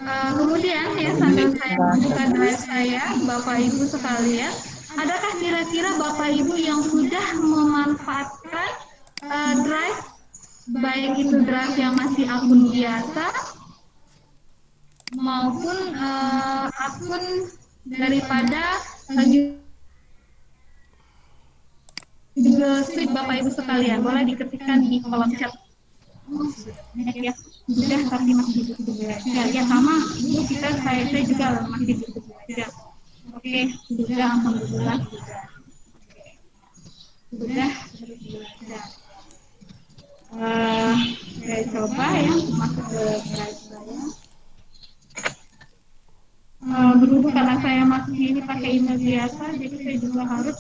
Kemudian ya sambil saya membuka drive saya, Bapak Ibu sekalian, adakah kira-kira Bapak Ibu yang sudah memanfaatkan drive, baik itu drive yang masih akun biasa maupun akun daripada Google Suite Bapak Ibu sekalian? Boleh diketikkan di kolom chat. Banyak ya, sudah tapi masih butuh belajar. Ya sama, Ibu saya juga masih butuh belajar. Oke, sudah alhamdulillah sudah belajar. Uh, saya coba ya masuk ke drive saya. Berhubung karena saya masih ini pakai email biasa, jadi saya juga harus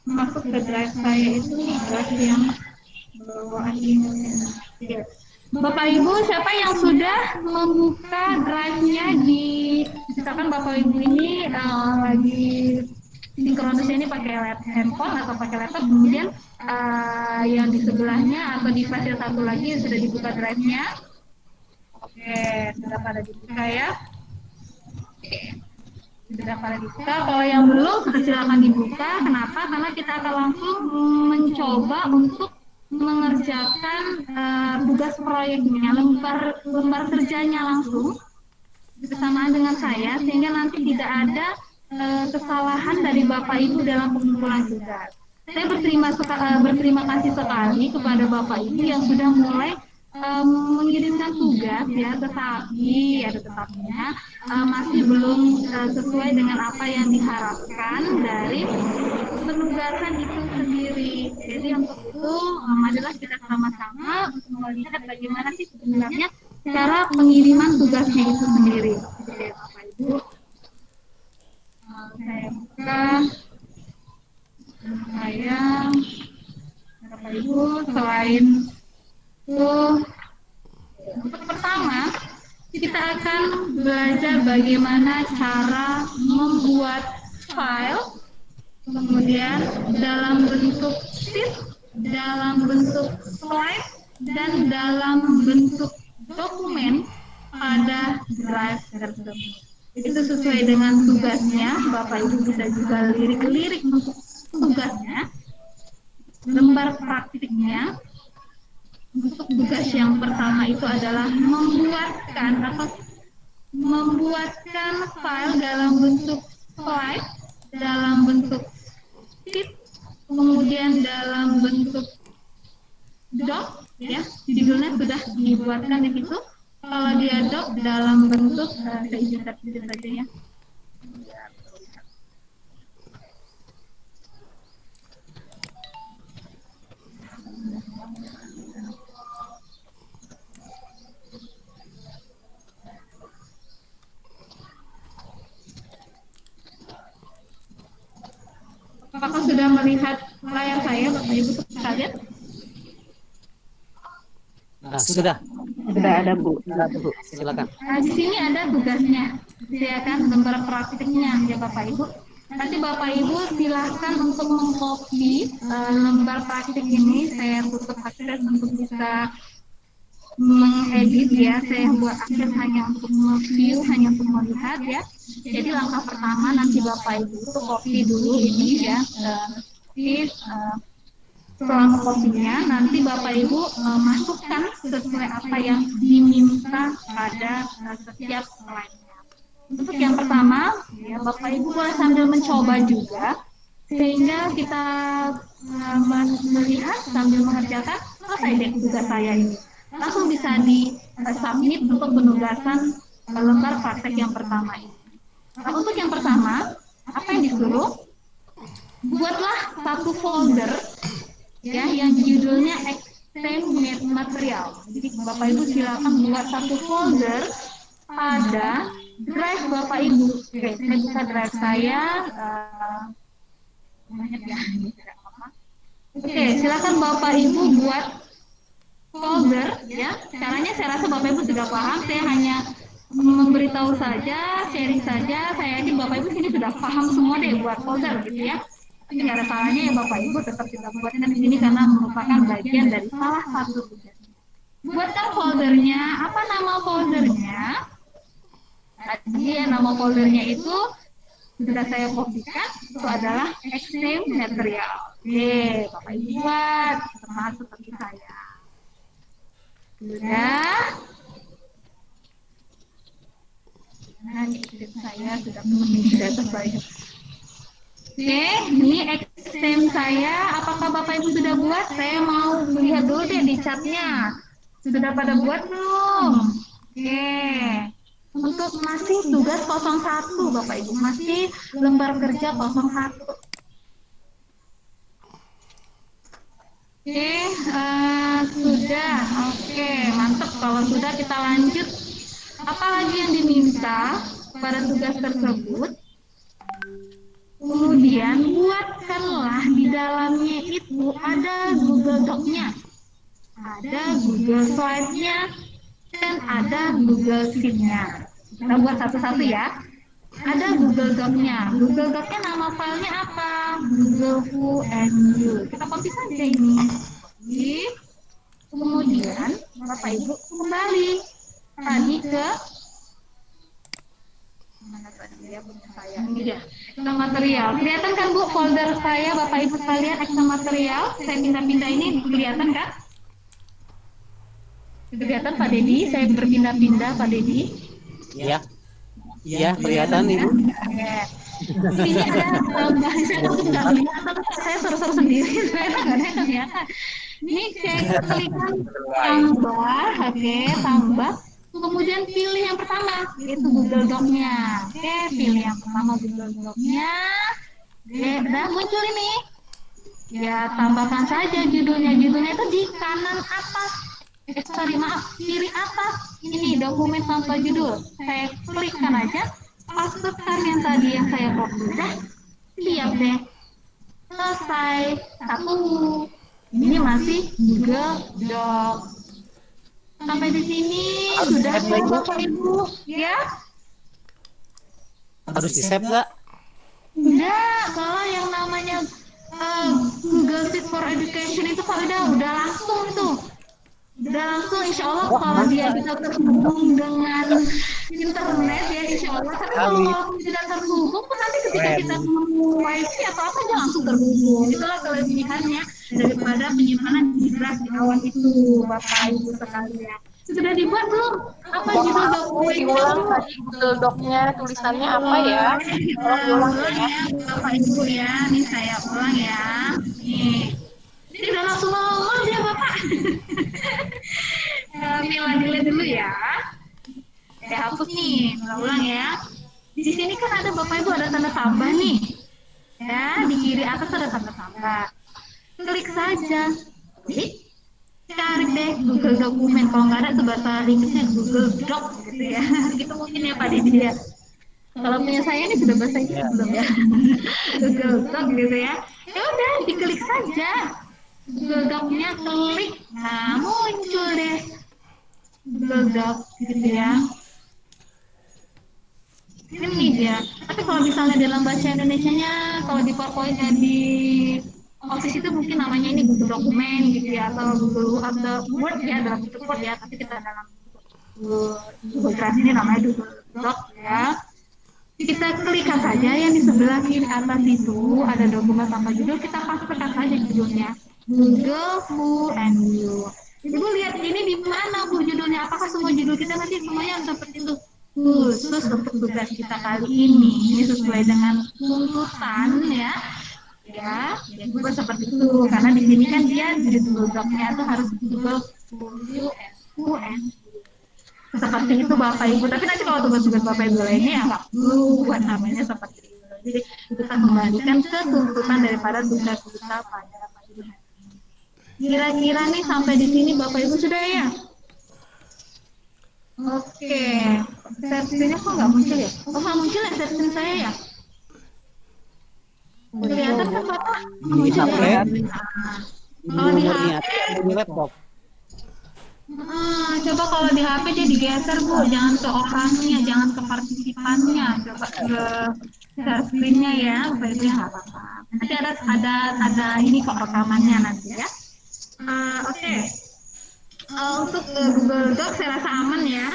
masuk ke drive saya itu drive yang bawaan emailnya. Ya. Bapak Ibu, siapa yang sudah membuka drive-nya di, misalkan Bapak Ibu ini lagi sinkronisnya ini pakai handphone atau pakai laptop, kemudian yang di sebelahnya atau di flash satu lagi sudah dibuka drive-nya. Oke, sudah pada dibuka ya. Sudah pada dibuka. Kalau yang belum, silakan dibuka. Kenapa? Karena kita akan langsung mencoba untuk mengerjakan tugas proyeknya, lembar kerjanya langsung bersamaan dengan saya, sehingga nanti tidak ada kesalahan dari Bapak Ibu dalam pengumpulan tugas. Saya berterima kasih sekali kepada Bapak Ibu yang sudah mulai mengirimkan tugas ya, tetapi ada tetapinya masih belum sesuai dengan apa yang diharapkan dari penugasan itu sendiri. Jadi untuk itu marilah kita sama-sama untuk melihat bagaimana sih sebenarnya cara pengiriman tugasnya itu sendiri. Oke, Bapak Ibu, saya buka saya Bapak Ibu, selain itu untuk pertama kita akan belajar bagaimana cara membuat file, kemudian dalam bentuk sheet, dalam bentuk slide, dan dalam bentuk dokumen pada drive tersebut. Itu sesuai dengan tugasnya. Bapak Ibu bisa juga lirik-lirik untuk tugasnya, lembar praktiknya. Untuk tugas yang pertama itu adalah membuatkan file dalam bentuk slide, dalam bentuk sheet, kemudian dalam bentuk doc, ya, judulnya sudah dibuatkan di situ. Kalau dia doc dalam bentuk saya izin saja ya. Apakah sudah melihat layar saya, Bapak Ibu sekalian? Sudah. Sudah ada, Bu. Bu, silakan. Di sini ada tugasnya, ya kan, lembar praktiknya ya Bapak Ibu. Nanti Bapak Ibu silahkan untuk mengcopy lembar praktik ini. Saya tutup akses untuk bisa mengedit ya. Saya buat akses hanya untuk view, hanya untuk melihat ya. Jadi langkah pertama nanti Bapak Ibu itu copy dulu ini ya. Selama kopinya nanti Bapak Ibu masukkan sesuai apa yang diminta pada setiap slide-nya. Untuk yang pertama, ya Bapak Ibu boleh sambil mencoba juga, sehingga kita melihat sambil mengerjakan selesai deh tugas saya ini. Langsung bisa di-submit untuk penugasan lembar praktek yang pertama ini. Nah, untuk yang pertama, apa yang disuruh? Buatlah satu folder ya yang judulnya extend material. Jadi Bapak Ibu silakan buat satu folder pada drive Bapak Ibu. Oke, saya buka drive saya. Banyak ya. Oke, silakan Bapak Ibu buat folder ya. Caranya saya rasa Bapak Ibu sudah paham. Saya hanya memberitahu saja, sharing saja. Saya yakin Bapak Ibu sini sudah paham semua deh buat folder gitu ya. Tapi nggak ada salahnya ya Bapak Ibu tetap kita buatkan di sini karena merupakan bagian dari salah satu tugas. Buatkan foldernya. Apa nama foldernya? Jadi nama foldernya itu sudah saya kopikan, itu adalah extreme material. Oke, Bapak Ibu buat sama seperti saya. Sudah. Nah, saya sudah memenuhi data saya. Oke, ini extreme saya. Apakah Bapak Ibu sudah buat? Saya mau melihat dulu deh di chatnya. Sudah pada buat belum? Oke. Untuk masih tugas 01 Bapak Ibu, masih lembar kerja 01. Oke, sudah. Oke, mantap. Kalau sudah kita lanjut. Apalagi yang diminta pada tugas tersebut? Kemudian buatkanlah di dalamnya itu ada Google Doc-nya, ada Google Slide-nya, dan ada Google Sheet-nya. Kita buat satu-satu ya. Ada Google Doc-nya. Google Doc-nya nama filenya apa? Google Who and You. Kita copy saja ini. Kemudian Bapak Ibu kembali tadi ke mana tadi ya punya saya. Ini dia. Ekstra material. Kelihatan kan Bu folder saya Bapak Ibu sekalian ekstra material. Saya pindah-pindah ini kelihatan kan? Kelihatan Pak Dedi, saya berpindah-pindah Pak Dedi. Iya. Iya, kelihatan Ibu. Ini ada bahasa itu nggak kelihatan, saya seru-seru sendiri, saya nggak ada yang kelihatan. Ini saya klikkan tambah, oke, tambah. Kemudian pilih yang pertama, itu Google Doc-nya. Oke, pilih yang pertama Google Doc-nya. Oke, udah muncul ini. Ya, tambahkan saja judulnya. Judulnya itu di kanan atas. Sorry, maaf, kiri atas. Ini dokumen tanpa judul. Saya klikkan aja. Pastekan yang tadi yang saya copy. Udah, siap deh. Selesai. Satu. Ini masih Google Doc. Sampai di sini sudah Bapak Ibu, ya? Harus di-save nggak? Enggak, kalau yang namanya Google Sheet for Education itu kalau udah langsung tuh. Udah langsung insya Allah kalau dia bisa terhubung dengan internet ya insya Allah. Tapi kalau tidak terhubung pun nanti ketika kita mau wifi atau apa dia langsung terhubung. Itulah kelebihannya daripada penyimpanan di drive di awal itu Bapak Ibu sekalian. Sudah dibuat belum? Apa judul dokumennya? Diulang tadi Google Doc-nya tulisannya apa ya? Tolong diulang ya. Bapak Ibu ya, nih saya ulang ya. Nih. Ini udah langsung ngomong dia Bapak. Mila delete dulu ya. Saya hapus nih, ulang ya. Di sini kan ada Bapak Ibu ada tanda tambah nih. Ya, di kiri atas ada tanda tambah. Klik saja. Cari deh Google Dokumen. Kalau nggak ada itu bahasa Inggrisnya Google Doc gitu ya. Gitu mungkin ya Pak Didi ya. Kalau punya saya ini sudah bahasa Inggris belum ya. Google Doc gitu ya. Ya udah diklik saja. Google Doc-nya klik. Nah, muncul deh Google Doc gitu ya. Ini dia. Tapi kalau misalnya dalam bahasa Indonesianya, kalau di PowerPoint-nya di Office itu mungkin namanya ini Google Dokumen gitu ya, atau atau Word ya, dalam bentuk Word ya, tapi kita dalam Google Drive ini namanya Google Doc ya. Kita klikkan saja yang di sebelah kiri atas itu ada dokumen tanpa judul, kita pastekan saja judulnya Google Who and You. Ibu lihat ini di mana Bu judulnya? Apakah semua judul kita nanti semuanya seperti itu? Khusus untuk tugas kita kali ini sesuai dengan tuntutan ya. Ya juga seperti itu karena di sini kan dia di Google Doc-nya itu harus Google Who and You. Seperti itu Bapak Ibu. Tapi nanti kalau tugas-tugas Bapak Ibu lainnya ya nggak perlu buat namanya seperti itu. Jadi kita kembalikan ke tuntutan daripada tugas kita pada pagi hari ini. Kira-kira nih sampai di sini Bapak Ibu sudah ya? Oke. Share-nya kok nggak muncul ya? Oh nggak muncul ya share saya ya? Kelihatan kan Bapak? Di HP. Kalau di HP. Di laptop. Coba kalau di HP dia digeser Bu, jangan ke orangnya, jangan ke partisipannya, coba ke share screen-nya ya, Bapak Ibu nggak apa-apa. Nanti ada ini kok rekamannya nanti ya. Oke. Untuk Google Doc saya rasa aman ya.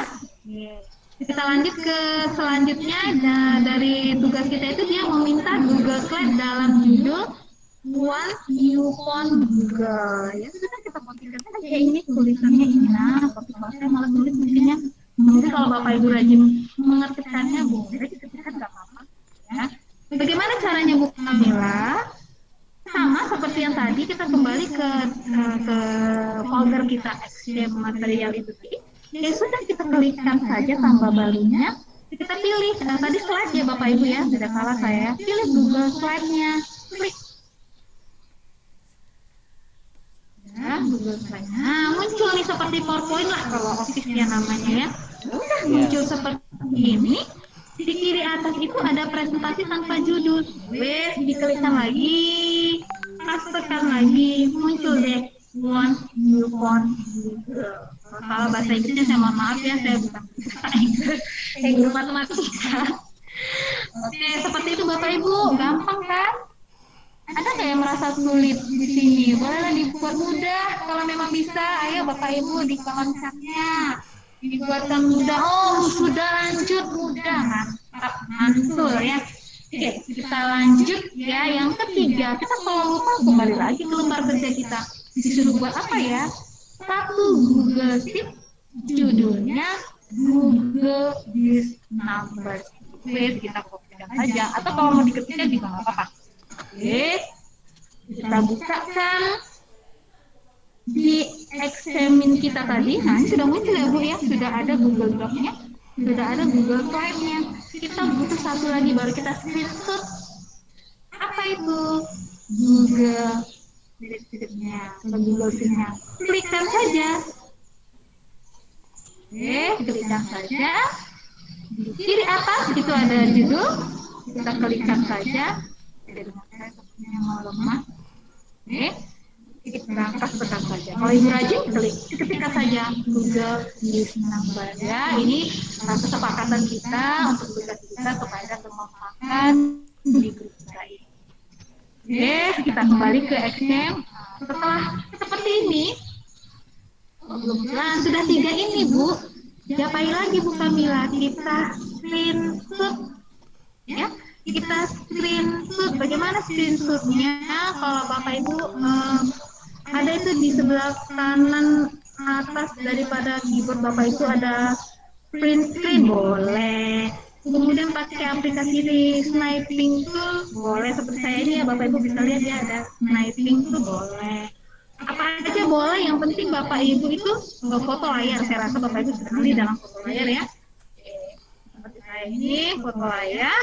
Kita lanjut ke selanjutnya. Dari tugas kita itu dia meminta Google Slide dalam judul One You Phone Google. Ya sudah kita postingkan saja ini tulisannya ini. Nah, tapi kalau saya malah tulis mesinnya. Mungkin kalau Bapak Ibu rajin mengertikannya boleh diketikkan nggak apa-apa. Ya. Bagaimana caranya Bu Kamila? Sama seperti yang tadi kita kembali ke folder kita Excel material itu. Ya sudah kita klikkan saja tambah barunya. Kita pilih tadi slide ya Bapak Ibu ya, tidak salah saya. Pilih Google Slide-nya. Klik. Ya, Google Slide. Nah, muncul nih seperti PowerPoint lah kalau Office ya namanya ya. Udah muncul seperti ini. Di kiri atas itu ada presentasi tanpa judul. Wes, diklikkan lagi. Pastekan lagi. Muncul deh. One new phone Google. Kalau bahasa Inggrisnya saya mohon maaf ya, saya bukan bahasa Inggris, guru matematika. Oke, seperti itu Bapak Ibu, gampang kan? Ada nggak yang merasa sulit di sini? Bolehlah dibuat mudah kalau memang bisa. Ayo Bapak Ibu di kolom chatnya dibuatkan mudah. Oh, sudah lanjut mudah, mantap, mantul ya. Oke, kita lanjut ya. Yang ketiga, kita kalau lupa kembali lagi ke lembar kerja kita. Disuruh buat apa ya? Satu Google Sheet, judulnya Google This Numbers. Wes, kita kopikan saja. Atau kalau mau diketikkan juga nggak apa-apa. Oke, kita bukakan di eksamen kita tadi. Nah, ini sudah muncul ya Bu ya. Sudah ada Google Docs-nya, sudah ada Google Drive-nya. Kita butuh satu lagi baru kita screenshot. Apa itu? Google Sheet-nya atau Google Sheet-nya. Klikkan saja. Oke, klikkan saja. Di kiri atas itu ada judul. Kita klikkan saja. Dengan saya sepertinya mau lemah. Oke, kita tekan saja. Kalau Ibu rajin, ketikkan saja Google This Number ya. Ini kesepakatan kita untuk tugas kita kepada kemanfaatan di grup kita ini. Oke, kita kembali ke Excel. Setelah seperti ini, nah, sudah 3 ini Bu. Diapain lagi Bu Kamila? Kita screenshot ya. Kita screenshot. Bagaimana screenshotnya? Kalau Bapak Ibu ada itu di sebelah kanan atas daripada keyboard Bapak itu ada print screen, boleh. Kemudian pakai aplikasi di sniping tool, boleh. Seperti saya ini ya Bapak Ibu bisa lihat ya, ada sniping tool, boleh. Apa aja boleh, yang penting Bapak Ibu itu foto layar. Saya rasa Bapak Ibu sudah ahli dalam foto layar ya. Seperti saya ini foto layar.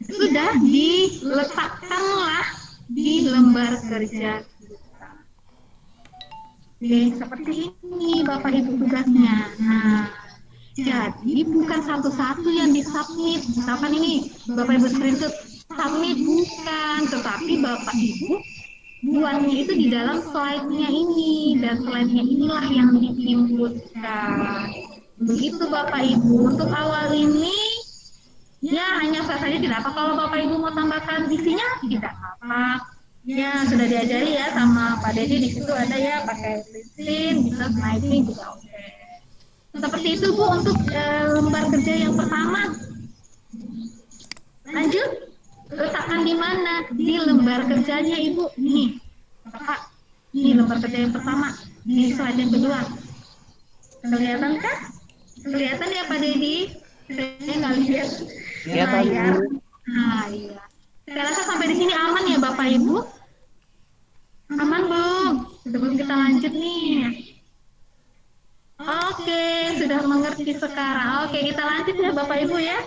Sudah diletakkanlah di lembar kerja kita. Oke, seperti ini Bapak Ibu tugasnya. Nah, jadi bukan satu-satu yang disubmit. Misalkan ini Bapak Ibu screenshot submit, bukan, tetapi Bapak Ibu buatnya itu di dalam slide-nya ini, dan slide-nya inilah yang diinputkan. Begitu Bapak Ibu. Untuk awal ini ya hanya saja tidak apa. Kalau Bapak Ibu mau tambahkan isinya tidak apa. Ya sudah diajari ya sama Pak Dedi, di situ ada ya pakai listing, bisa sniping juga oke. Seperti itu Bu untuk lembar kerja yang pertama. Lanjut, letakkan di mana? Di lembar kerjanya Ibu. Nih, Bapak. Ini lembar kerja yang pertama. Ini slide yang kedua. Kelihatan kah? Kelihatan ya Pak Dedi? Saya nggak lihat layar. Nah, iya. Saya rasa sampai di sini aman ya Bapak Ibu? Aman belum? Sebelum kita lanjut nih. Oke, sudah mengerti sekarang. Oke, kita lanjut ya Bapak Ibu ya.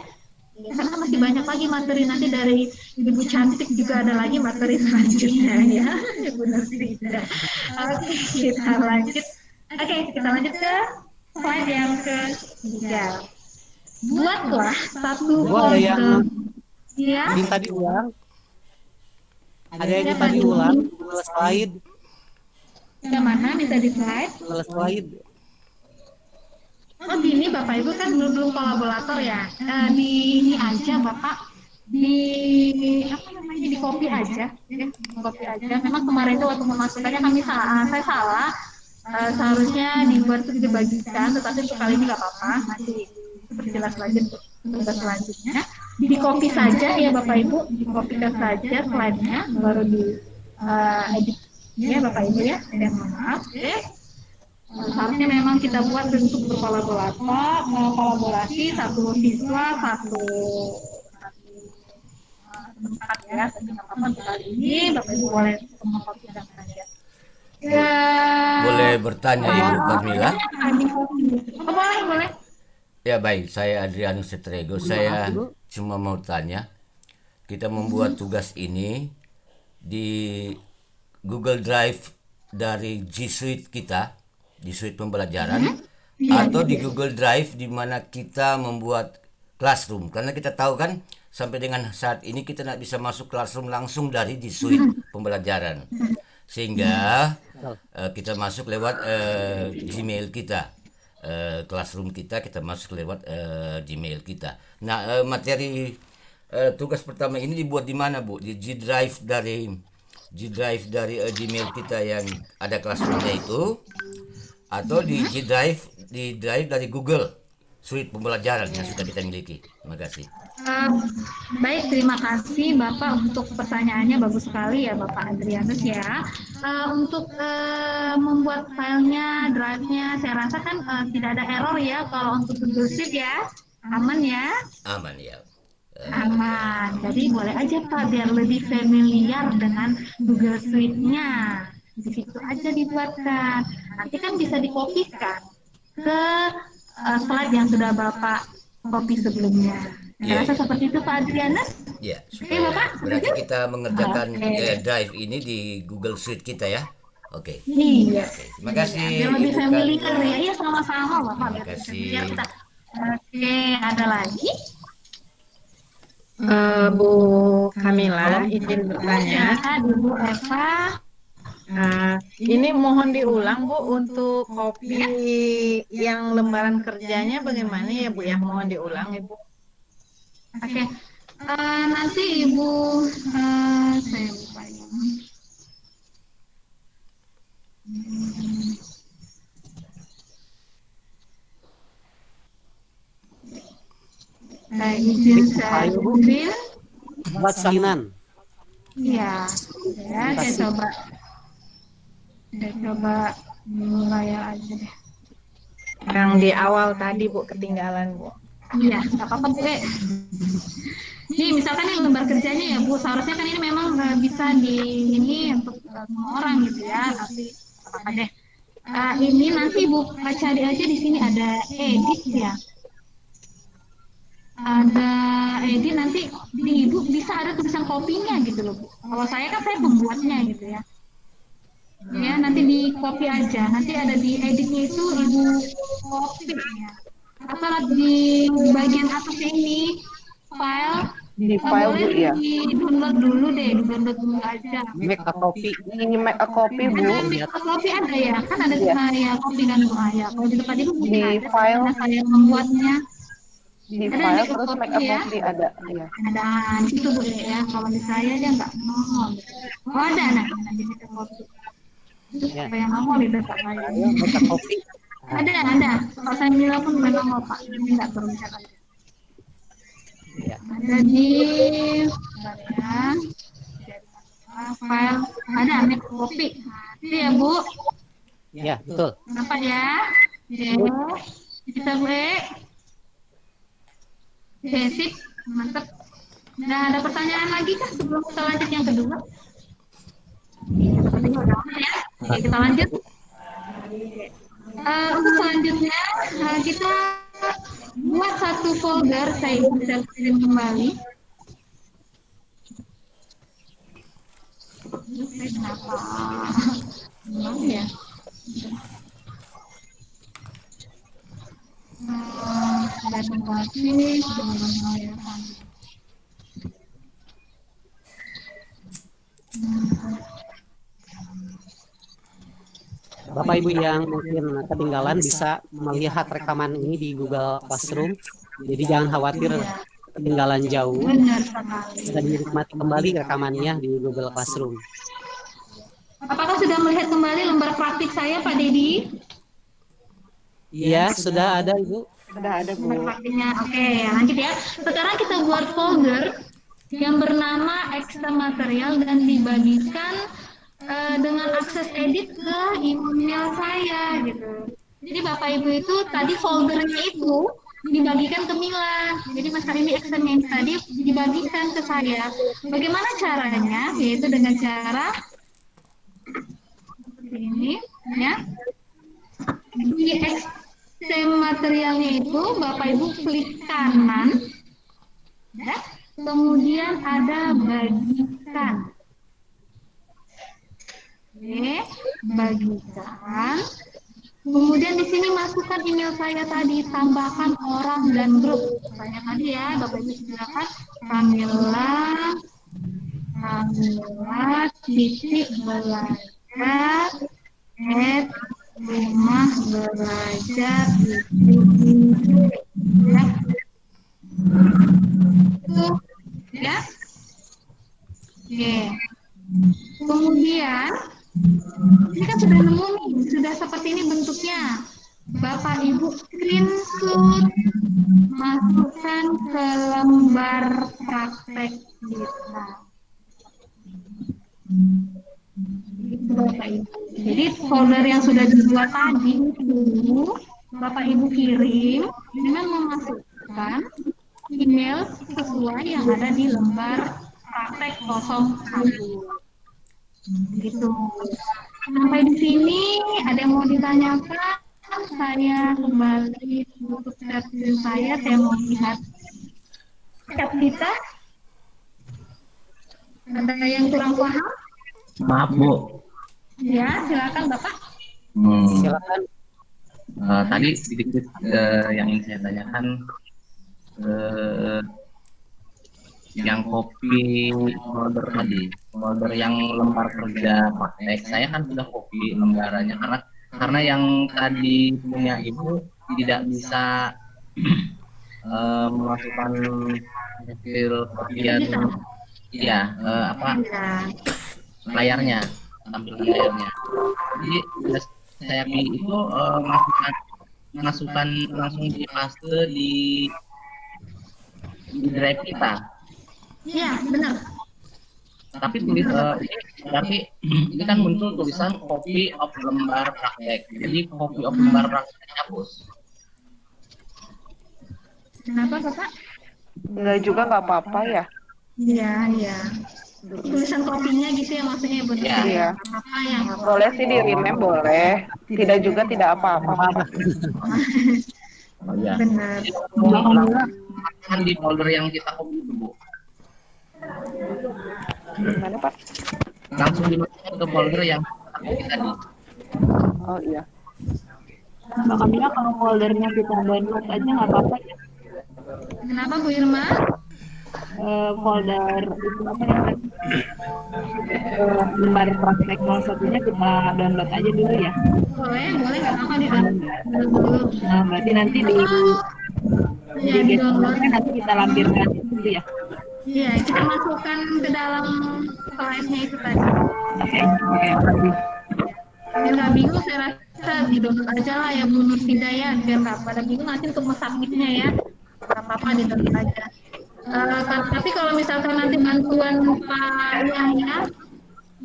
Karena masih banyak lagi materi, nanti dari Ibu Cantik juga ada lagi materi selanjutnya ya. Ibu Nursidah. Oke, kita lanjut. Oke, kita lanjut ke slide yang ketiga. Buatlah satu folder. Ya. Minta diulang. Ada yang minta diulang. Slide. Yang mana minta di slide? Slide. Oh gini Bapak Ibu kan belum kolaborator ya. Di ini aja Bapak, di apa namanya, di copy aja ya, di copy aja. Memang kemarin itu waktu memasukkannya kami salah, saya salah. seharusnya dibuat untuk dibagikan, tetapi untuk kali ini nggak apa-apa, nanti diperjelas lagi untuk tugas selanjutnya. Di copy saja ya Bapak Ibu, di copykan saja slide-nya, baru di edit ya Bapak Ibu ya. Saya mohon maaf. Oke. Seharusnya memang kita buat bentuk kolaborasi satu siswa satu tempat ya, tapi nggak apa-apa untuk kali ini Bapak Ibu boleh mengkopikan saja. Ya, Boleh bertanya Ibu Carmila? boleh, boleh. Ya baik, saya Adrianus Setrego. Saya cuma mau tanya, kita membuat tugas ini di Google Drive dari G Suite kita, G Suite pembelajaran, atau di Google Drive di mana kita membuat classroom. Karena kita tahu kan sampai dengan saat ini kita tidak bisa masuk classroom langsung dari G Suite pembelajaran, sehingga kita masuk lewat Gmail kita. Classroom kita masuk lewat Gmail kita. Nah, materi tugas pertama ini dibuat di mana, Bu? Di G Drive dari Gmail kita yang ada classroomnya itu, atau di G Drive dari Google Suite pembelajaran yang sudah kita miliki. Terima kasih. Baik, terima kasih Bapak untuk pertanyaannya, bagus sekali ya Bapak Adrianus ya. Untuk membuat filenya, drive-nya, saya rasa kan tidak ada error ya kalau untuk Google Sheet ya, aman ya? Aman ya. Aman, jadi boleh aja Pak biar lebih familiar dengan Google Suite-nya. Di situ aja dibuatkan. Nanti kan bisa dikopikan ke slide yang sudah Bapak copy sebelumnya. Saya rasa seperti itu Pak Adrianus. Ya, Oke supaya Bapak, berarti setuju? kita mengerjakan Oke. drive ini di Google Suite kita ya. Oke. Iya. Terima kasih Biar lebih Ibu familiar Carmila. ya. Iya sama-sama Bapak. Terima Biar lebih kasih. familiar kita. Oke, ada lagi? Bu Kamila, izin bertanya. Ya, Ibu Eva. Ini mohon diulang Bu untuk kopi yang lembaran kerjanya bagaimana ya Bu ya? Mohon diulang Ibu. Oke. Nanti Ibu saya lupa ya. Izin saya ambil. Buat salinan. Iya. Ya, saya coba mulai aja deh. Yang di awal tadi Bu ketinggalan Bu. Iya, nggak apa-apa Bu. Nih, misalkan ini lembar kerjanya ya Bu, seharusnya kan ini memang bisa di ini untuk semua orang gitu ya, tapi apa deh. Ini nanti Ibu cari aja di sini ada edit ya. Ada edit nanti di Ibu bisa ada tulisan kopinya gitu loh Bu. Kalau saya kan saya pembuatnya gitu ya. Ya, nanti di copy aja. Nanti ada di editnya itu Ibu copy ya. Atau di bagian atas ini file Di file Bu ya. di download dulu deh, di download dulu aja. Make a copy. Di make a copy Bu. Ada copy ada ya, kan ada Iya. ya copy kan Bu ya. Kalau di tempat Ibu mungkin Di ada, file. karena saya membuatnya. Di Ada file make a terus make a copy ya. copy ada. Iya. Ada di situ Bu ya. Kalau di saya aja nggak nongol. Oh ada nah di make a copy. Itu Ya. apa yang nongol itu Pak saya. Make a copy. Ada. Kalau saya bilang pun nggak nongol Pak. Ini nggak berusaha aja. Ya. Ada di bentar ya. File ada make copy. Itu ya Bu. Ya, betul. Apa ya? Oke. Bisa Bu. Oke, sip. Mantap. Nah, ada pertanyaan lagi kan sebelum kita lanjut yang kedua? Ya. Oke, kita lanjut. Untuk selanjutnya kita buat satu folder, saya bisa kirim kembali. Kenapa? Memang ya. Ada kembali. Bapak Ibu yang mungkin ketinggalan bisa melihat rekaman ini di Google Classroom. Jadi jangan khawatir ketinggalan jauh. Benar sekali. Bisa dinikmati kembali rekamannya di Google Classroom. Apakah sudah melihat kembali lembar praktik saya, Pak Dedi? Iya, sudah ada Ibu. Sudah ada, Bu. Lembar praktiknya. Oke, lanjut ya. Sekarang kita buat folder yang bernama extra material dan dibagikan dengan akses edit ke email saya gitu. Jadi Bapak Ibu itu tadi foldernya itu dibagikan ke Mila. Jadi Mas ini extension tadi dibagikan ke saya. Bagaimana caranya? Yaitu dengan cara seperti ini, ya. Di extend materialnya itu Bapak Ibu klik kanan, ya. Kemudian ada bagikan. Oke, bagikan. Kemudian di sini masukkan email saya tadi, tambahkan orang dan grup. Saya tadi ya, Bapak Ibu silakan Kamila titik belajar rumah belajar titik ya. Oke. Kemudian ini kan sudah nemu nih, sudah seperti ini bentuknya. Bapak Ibu screenshot, masukkan ke lembar praktek kita. Itu Bapak Ibu. Jadi folder yang sudah dibuat tadi itu Bapak Ibu kirim dengan memasukkan email sesuai yang ada di lembar praktek 01. Gitu. Sampai di sini ada yang mau ditanyakan? Saya kembali untuk screen saya mau lihat chat kita. Ada yang kurang paham? Maaf Bu. Ya, silakan Bapak. Silakan. Tadi sedikit yang ingin saya tanyakan, yang copy folder tadi, folder yang lembar kerja praktek, saya kan sudah copy lembarannya karena yang tadi punya Ibu tidak bisa memasukkan hasil kopian, ya layarnya, tampilan layarnya. Jadi saya pilih itu masukkan langsung di paste di drive kita. Iya, benar. Tapi ini kan muncul tulisan copy of lembar praktek. Jadi copy of lembar praktek hapus. Kenapa Bapak? Enggak juga nggak apa-apa ya. Iya, iya. Tulisan kopinya gitu ya maksudnya benar. Iya. Apa yang Boleh sih di rename boleh. Tidak juga tidak apa-apa. Oh iya. benar. Kan di folder yang kita copy itu Bu. Gimana Pak? Langsung dimasukkan ke folder yang kita copy tadi. Oh iya. Mbak Kamila, kalau foldernya kita download aja nggak apa-apa ya? Kenapa Bu Irma? Folder itu apa yang tadi? Lembar praktek 01-nya kita download aja dulu ya. Boleh nggak apa-apa di dulu. Nah, berarti nanti di Ya, di download. downloadnya nanti kita lampirkan itu ya. Iya, kita masukkan ke dalam slide-nya itu tadi. Oke, makasih. Biar nggak bingung, saya rasa di download aja lah ya Bu Nur Hidayah, biar nggak pada bingung nanti untuk submitnya ya. Nggak apa-apa di download aja. Tapi kalau misalkan nanti bantuan Pak Yahya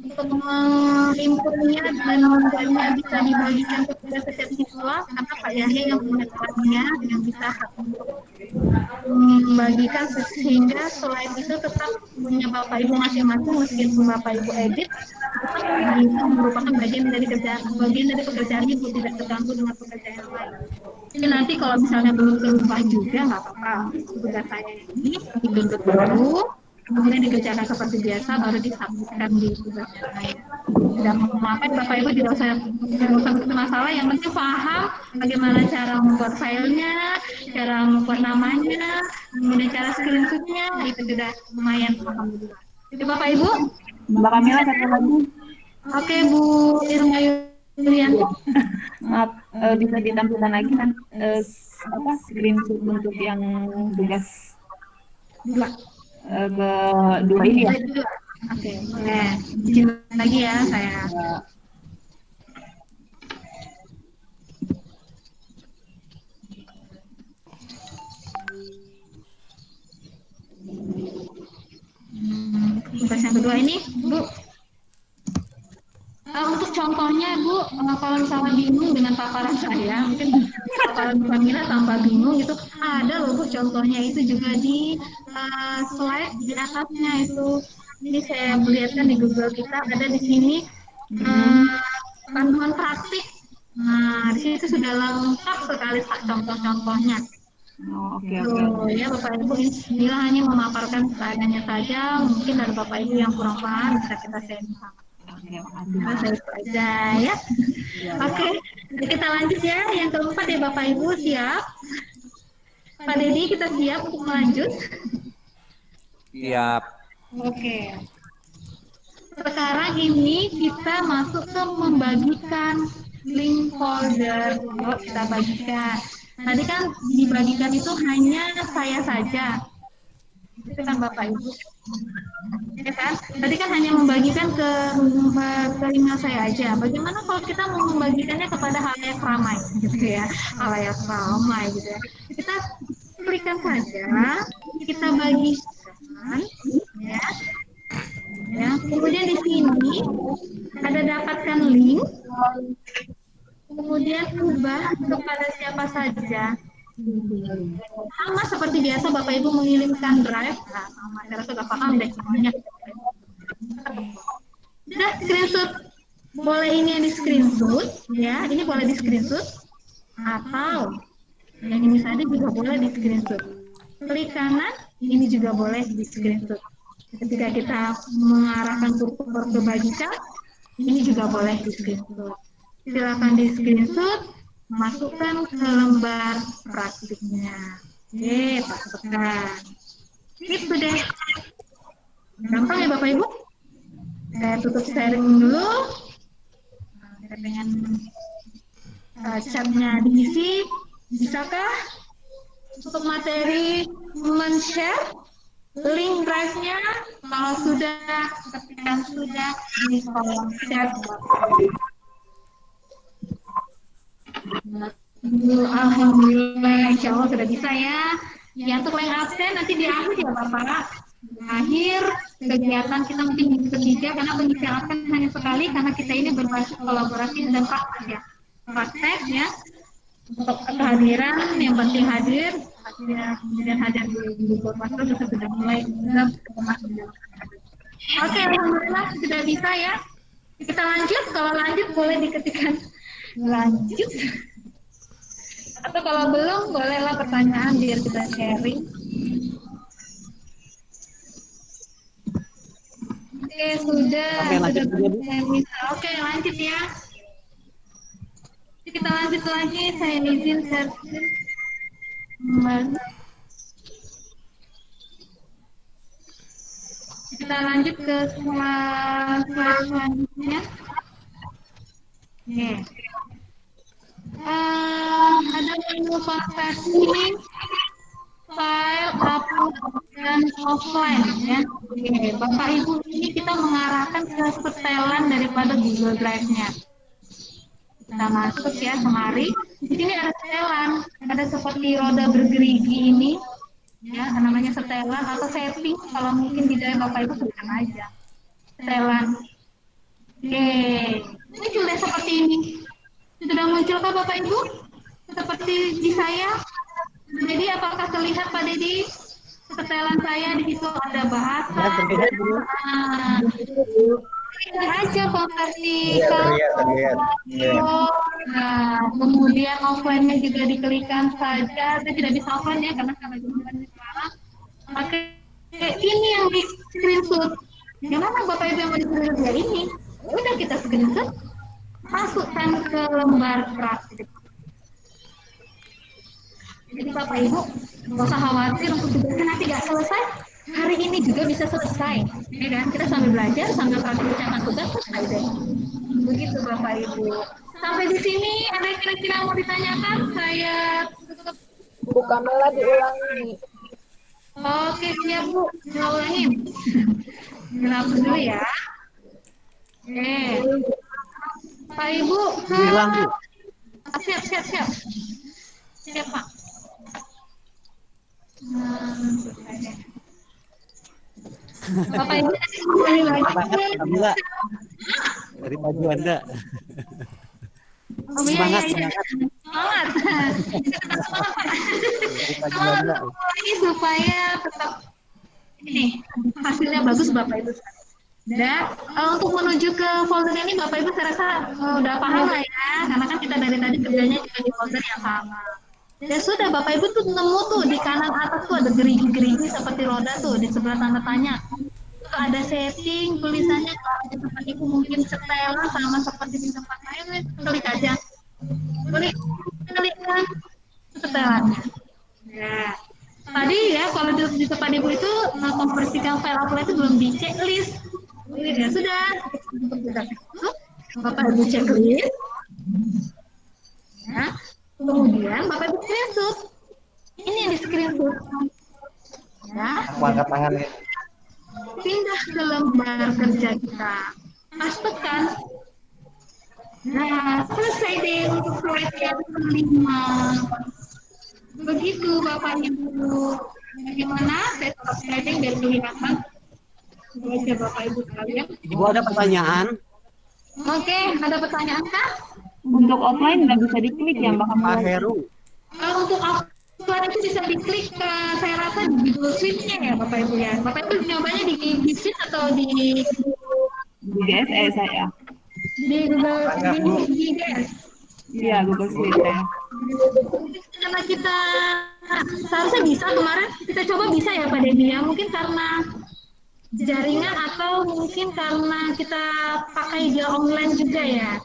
untuk menginputnya dan membuatnya bisa dibagikan kepada setiap siswa, karena Pak Yahya yang punya kelasnya yang bisa untuk membagikan sehingga slide itu tetap punya Bapak Ibu masing-masing meskipun Bapak Ibu edit tetap itu merupakan bagian dari pekerjaan Ibu, tidak terganggu dengan pekerjaan yang lain. Jadi nanti kalau misalnya belum terubah juga nggak apa-apa, tugas saya ini dibentuk dulu, kemudian dikerjakan seperti biasa, baru disambungkan di tugas yang lain. Tidak memaafkan Bapak Ibu tidak usah masalah, yang penting paham bagaimana cara membuat filenya, cara membuat namanya, kemudian cara screenshotnya, itu sudah lumayan paham. Itu Bapak Ibu. Mbak Kamila, satu lagi. Oke Bu Irma Yulianti. Maaf, bisa ditampilkan lagi kan screenshot untuk yang tugas Dua. kedua ini ya? Oke, boleh. Izin lagi ya saya. Ya, Tugas yang kedua ini, Bu. Untuk contohnya, Bu, kalau misalnya bingung dengan paparan saya, mungkin paparan Bu Kamila tambah bingung gitu, ada loh Bu contohnya itu juga di slide di atasnya itu. Ini saya lihatkan di Google kita ada di sini uh, panduan praktik. Nah, di situ sudah lengkap sekali Pak contoh-contohnya. Oh, oke oke. Oh ya Bapak Ibu, inilah hanya memaparkan seadanya saja. Mungkin dari Bapak Ibu yang kurang paham bisa kita sharing sama. Oke, makasih Nah, Mbak. saya itu aja ya. ya, Oke, kita lanjut ya. Yang keempat ya Bapak Ibu siap. Pak Dedi kita siap untuk melanjut. Siap. Oke. Sekarang ini kita masuk ke membagikan link folder. Yuk kita bagikan. Tadi kan dibagikan itu hanya saya saja. Itu kan Bapak Ibu. Ya kan? Tadi kan hanya membagikan ke email saya aja. Bagaimana kalau kita mau membagikannya kepada halayak ramai, gitu ya? Halayak ramai, gitu ya. Kita klikkan saja, kita bagikan, ya. Ya. Kemudian di sini ada dapatkan link, kemudian ubah kepada siapa saja. Sama seperti biasa Bapak Ibu mengirimkan drive, nah, sama saya rasa sudah paham deh semuanya. Sudah screenshot, boleh ini yang di screenshot, ya, ini boleh di screenshot, atau yang ini tadi juga boleh di screenshot. Klik kanan, ini juga boleh di screenshot. Ketika kita mengarahkan kursornya ke bagikan, ini juga boleh di screenshot. Silakan di screenshot, masukkan ke lembar praktiknya. Oke, masukkan. Itu deh. Gampang ya Bapak Ibu? Saya tutup sharing dulu. Saya pengen chatnya diisi. Bisakah untuk materi men-share link drive-nya? Kalau sudah, ketikkan sudah di kolom chat. Alhamdulillah, insya Allah sudah bisa ya. Ya untuk yang absen nanti di akhir ya Bapak. Di akhir kegiatan kita mungkin minggu ketiga karena pengisian absen hanya sekali karena kita ini berbasis kolaborasi dan praktek ya. Praktek ya. Untuk kehadiran yang penting hadir, kemudian hadir di Google Classroom itu sudah mulai Oke, alhamdulillah sudah bisa ya. Kita lanjut, kalau lanjut boleh diketikkan lanjut. Atau kalau belum, bolehlah pertanyaan biar kita sharing. Oke, sudah. Oke, lanjut Sudah aja, Bu. bisa. Oke, lanjut ya. Kita lanjut lagi. Saya izin share. Kita lanjut ke slide selanjutnya. Oke. Ada menu konversi file upload dan offline ya. Oke, Bapak Ibu ini kita mengarahkan ke setelan daripada Google Drive-nya. Kita masuk ya kemari. Di sini ada setelan, ada seperti roda bergerigi ini, ya namanya setelan atau setting. Kalau mungkin di dalam Bapak Ibu sebutkan aja. Setelan. Oke, muncul deh seperti ini. Sudah munculkah Bapak Ibu? Seperti di saya. Jadi apakah terlihat Pak Dedi? Setelan saya di situ ada bahasa. Ya, terlihat, Bu. Lihat aja konversi Terlihat. Nah, kemudian offline-nya juga diklikkan saja. Saya tidak bisa offline ya karena zaman sekarang. Oke, ini yang di screenshot. Yang mana Bapak Ibu yang mau di screenshot ya ini? Udah kita screenshot, masukkan ke lembar praktik. Jadi Bapak Ibu nggak usah khawatir untuk tugasnya nanti nggak selesai. Hari ini juga bisa selesai, ya kan? Kita sambil belajar, sambil praktik tugas selesai deh. Begitu Bapak Ibu. Sampai di sini ada yang kira-kira mau ditanyakan? Saya tutup. Bu Kamela diulangi. Oke, siap Bu. Saya ulangin. Dihapus dulu ya. Oke. Pak Ibu, Hilang Bu. siap, siap, siap. Siap, Pak. Bapak Ibu nanti kembali lagi. Kamila dari baju Anda. Oh, iya, Semangat, iya, iya. semangat Semangat. Semangat, Pak. dari baju Semangat Anda. lagi supaya tetap ini hasilnya bagus Bapak Ibu. Dan untuk menuju ke folder ini Bapak Ibu saya rasa udah paham lah ya, karena kan kita dari tadi kerjanya juga di folder yang sama. Dan sudah Bapak Ibu tuh nemu tuh di kanan atas tuh ada gerigi-gerigi seperti roda tuh di sebelah tanda tanya. Itu ada setting tulisannya kalau di tempat Ibu mungkin setelan sama seperti di tempat lain, klik aja. Klik kan setelannya. Nah, tadi ya kalau di tempat Ibu itu konversikan file upload itu belum di checklist. Ya sudah, Bapak Ibu checklist. Ya. Kemudian Bapak Ibu screenshot. Ini yang di screenshot. Ya. Aku angkat tangan ya. Pindah ke lembar kerja kita. Pas tekan. Nah, selesai deh untuk proyek yang kelima. Begitu Bapak Ibu. Bagaimana? Saya tetap sliding biar kelihatan. Baca Bapak Ibu sekalian. Ibu ada pertanyaan? Oke, ada pertanyaan kah? Untuk offline nggak bisa diklik ya Mbak Pak Kamila? Heru. Kalau untuk offline itu bisa diklik ke saya rasa di Google Suite-nya ya Bapak Ibu ya. Bapak Ibu nyobanya di G Suite atau di Di GSE saya. Google di GS. Iya, Google Suite ya. Karena kita seharusnya bisa kemarin kita coba bisa ya Pak Dedi ya. Mungkin karena jaringan atau mungkin karena kita pakai dia online juga ya.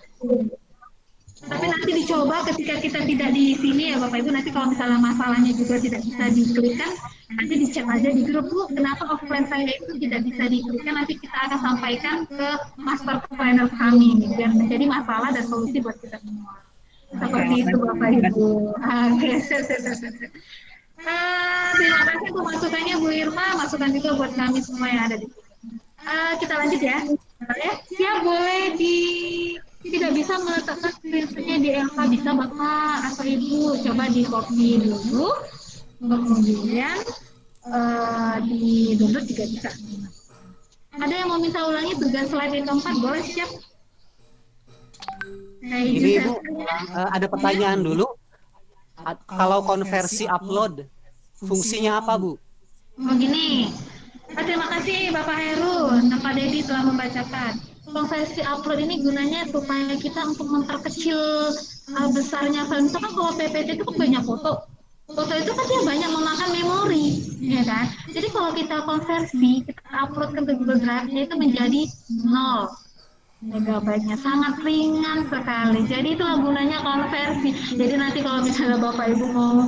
Tapi nanti dicoba ketika kita tidak di sini ya Bapak Ibu, nanti kalau misalnya masalahnya juga tidak bisa diklikkan, nanti dicek aja di grup Bu, kenapa offline saya itu tidak bisa diklikkan, nanti kita akan sampaikan ke master planner kami biar menjadi masalah dan solusi buat kita semua. Seperti itu Bapak Ibu. Oke, terima kasih untuk masukannya Bu Irma, masukan juga buat kami semua yang ada di sini. Kita lanjut ya. Siap, boleh tidak bisa meletakkan screenshotnya di Elva, bisa Bapak atau Ibu coba di copy dulu, kemudian di download juga bisa. Ada yang mau minta ulangi tugas slide yang keempat, boleh siap. Nah, Ini Ibu ada pertanyaan dulu. Kalau konversi upload, fungsinya apa Bu? Begini, terima kasih Bapak Heru dan Pak Dedi telah membacakan. Konversi upload ini gunanya supaya kita untuk memperkecil besarnya file. Misalkan kalau PPT itu kan banyak foto. Foto itu kan dia banyak memakan memori, ya kan? Jadi kalau kita konversi, kita uploadkan ke Google Drive-nya itu menjadi 0 megabyte-nya, sangat ringan sekali. Jadi itulah gunanya konversi. Jadi nanti kalau misalnya Bapak Ibu mau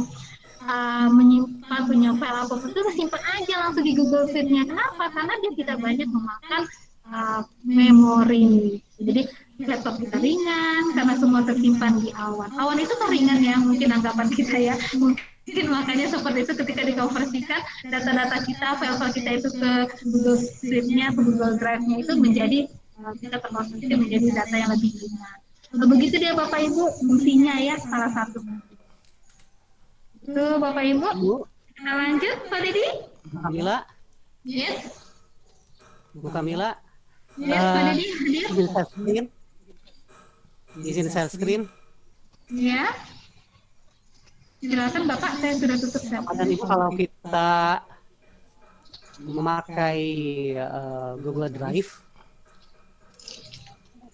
menyimpan punya file apapun itu simpan aja langsung di Google Sheet-nya. Kenapa? Karena dia tidak banyak memakan memori. Jadi laptop kita ringan karena semua tersimpan di awan. Awan itu kan ringan ya, mungkin anggapan kita ya. Mungkin makanya seperti itu ketika dikonversikan data-data kita, file-file kita itu ke Google Sheet-nya, ke Google Drive-nya itu menjadi kita terkonversi menjadi data yang lebih ringan. Begitu dia Bapak Ibu fungsinya ya, salah satu. Itu Bapak Ibu. Kita lanjut Pak Dedi. Kamila, Yes. Bu Kamila. Yes, Pak Dedi hadir. Izin share screen. Izin share screen. Ya. Silakan Bapak, saya sudah tutup share. Dan Ibu kalau kita memakai Google Drive,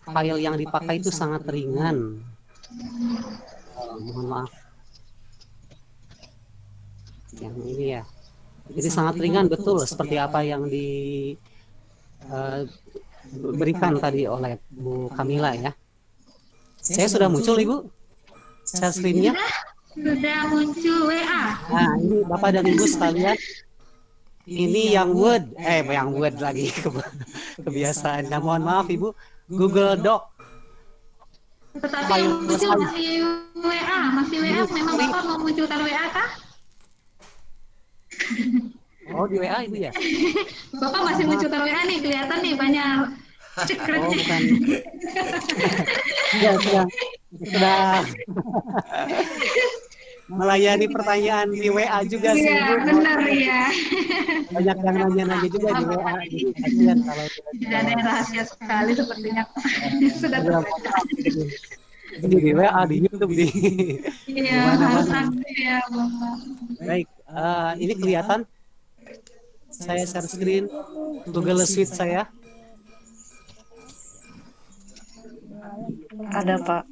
file yang dipakai itu sangat ringan. Mohon maaf. Yang ini ya. Jadi sangat ringan betul seperti apa yang diberikan tadi oleh Bu Kamila ya. Saya sudah muncul Ibu share screen-nya. Sudah muncul WA. Nah, ini Bapak dan Ibu sekalian. Ini yang Word lagi kebiasaan. Nah, mohon maaf Ibu, Google Doc. Tetapi yang muncul masih WA, memang Bapak mau munculkan WA kah? Oh, di WA Ibu ya? Bapak masih mencutar WA nih, kelihatan nih banyak Oh, secretnya. bukan. Ya, sudah melayani pertanyaan di WA juga sih Iya, Ibu. benar ya. Banyak yang nanya-nanya juga di WA. Jadi kasihan kalau Tidak tiba-tiba ada yang rahasia sekali sepertinya. Sudah program terbaca. WhatsApp gitu. Jadi di WA, di YouTube, di Iya, harus mana-mana. aktif ya, Bapak. Baik, ini kelihatan saya share screen Google Suite saya. Ada, Pak.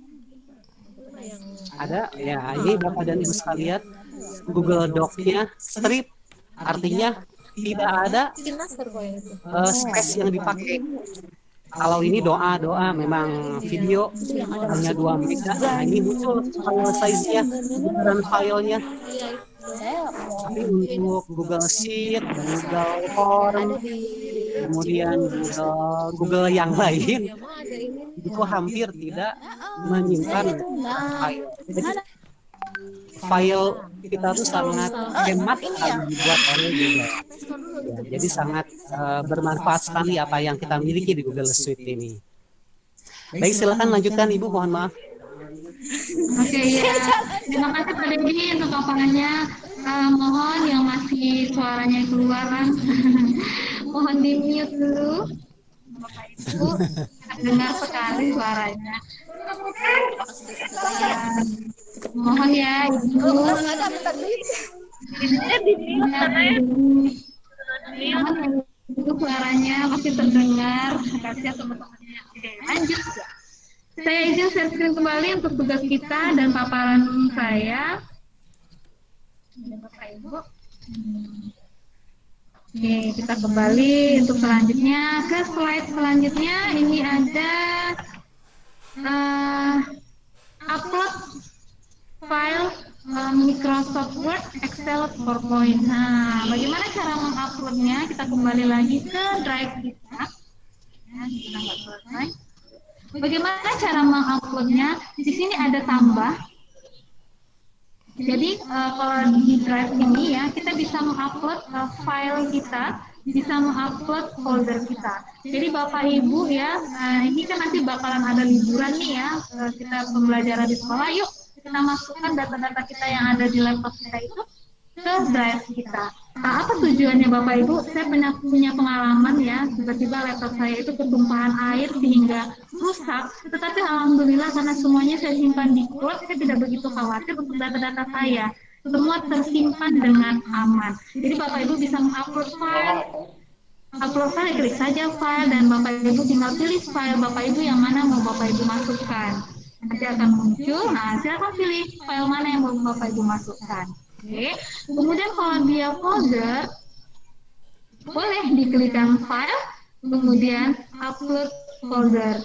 Ada, ya ini Bapak dan Ibu sekalian, Google Doc-nya strip, artinya tidak ada space yang dipakai. Kalau ini doa memang video hanya 2 mega. Nah, ini muncul file size-nya, ukuran filenya. Tapi untuk Google Sheet, Google Form, kemudian Google yang lain itu hampir tidak menyimpan file. Jadi file kita tuh sangat hemat kalau dibuat oleh Google. Ya, jadi sangat bermanfaat sekali apa yang kita miliki di Google Suite ini. Baik, silakan lanjutkan Ibu, mohon maaf. Oke ya, terima kasih Pak Dedi untuk paparannya. Mohon yang masih suaranya keluar kan, mohon di mute dulu. Bapak Ibu, dengar sekali suaranya. Mohon ya Ibu. Mohon Ibu suaranya masih terdengar. Kasih teman-temannya. Oke, lanjut. Saya izin share screen kembali untuk tugas kita dan paparan saya. Bapak Ibu. Oke, kita kembali untuk selanjutnya ke slide selanjutnya. Ini ada upload file Microsoft Word, Excel, PowerPoint. Nah, bagaimana cara menguploadnya? Kita kembali lagi ke drive kita. Ya, kita nggak selesai. Bagaimana cara menguploadnya? Di sini ada tambah. Jadi kalau di drive ini ya kita bisa mengupload file kita, bisa mengupload folder kita. Jadi Bapak Ibu ya, ini kan nanti bakalan ada liburan nih ya, kita pembelajaran di sekolah. Yuk kita masukkan data-data kita yang ada di laptop kita itu ke drive kita. Nah, apa tujuannya Bapak Ibu? Saya punya pengalaman ya, tiba-tiba laptop saya itu ketumpahan air sehingga rusak. Tetapi alhamdulillah karena semuanya saya simpan di cloud, saya tidak begitu khawatir untuk data-data saya. Semua tersimpan dengan aman. Jadi Bapak Ibu bisa mengupload file. Upload file, klik saja file dan Bapak Ibu tinggal pilih file Bapak Ibu yang mana mau Bapak Ibu masukkan. Nanti akan muncul, nah silakan pilih file mana yang mau Bapak Ibu masukkan. Oke. Kemudian kalau dia folder, boleh diklikkan file, kemudian upload folder.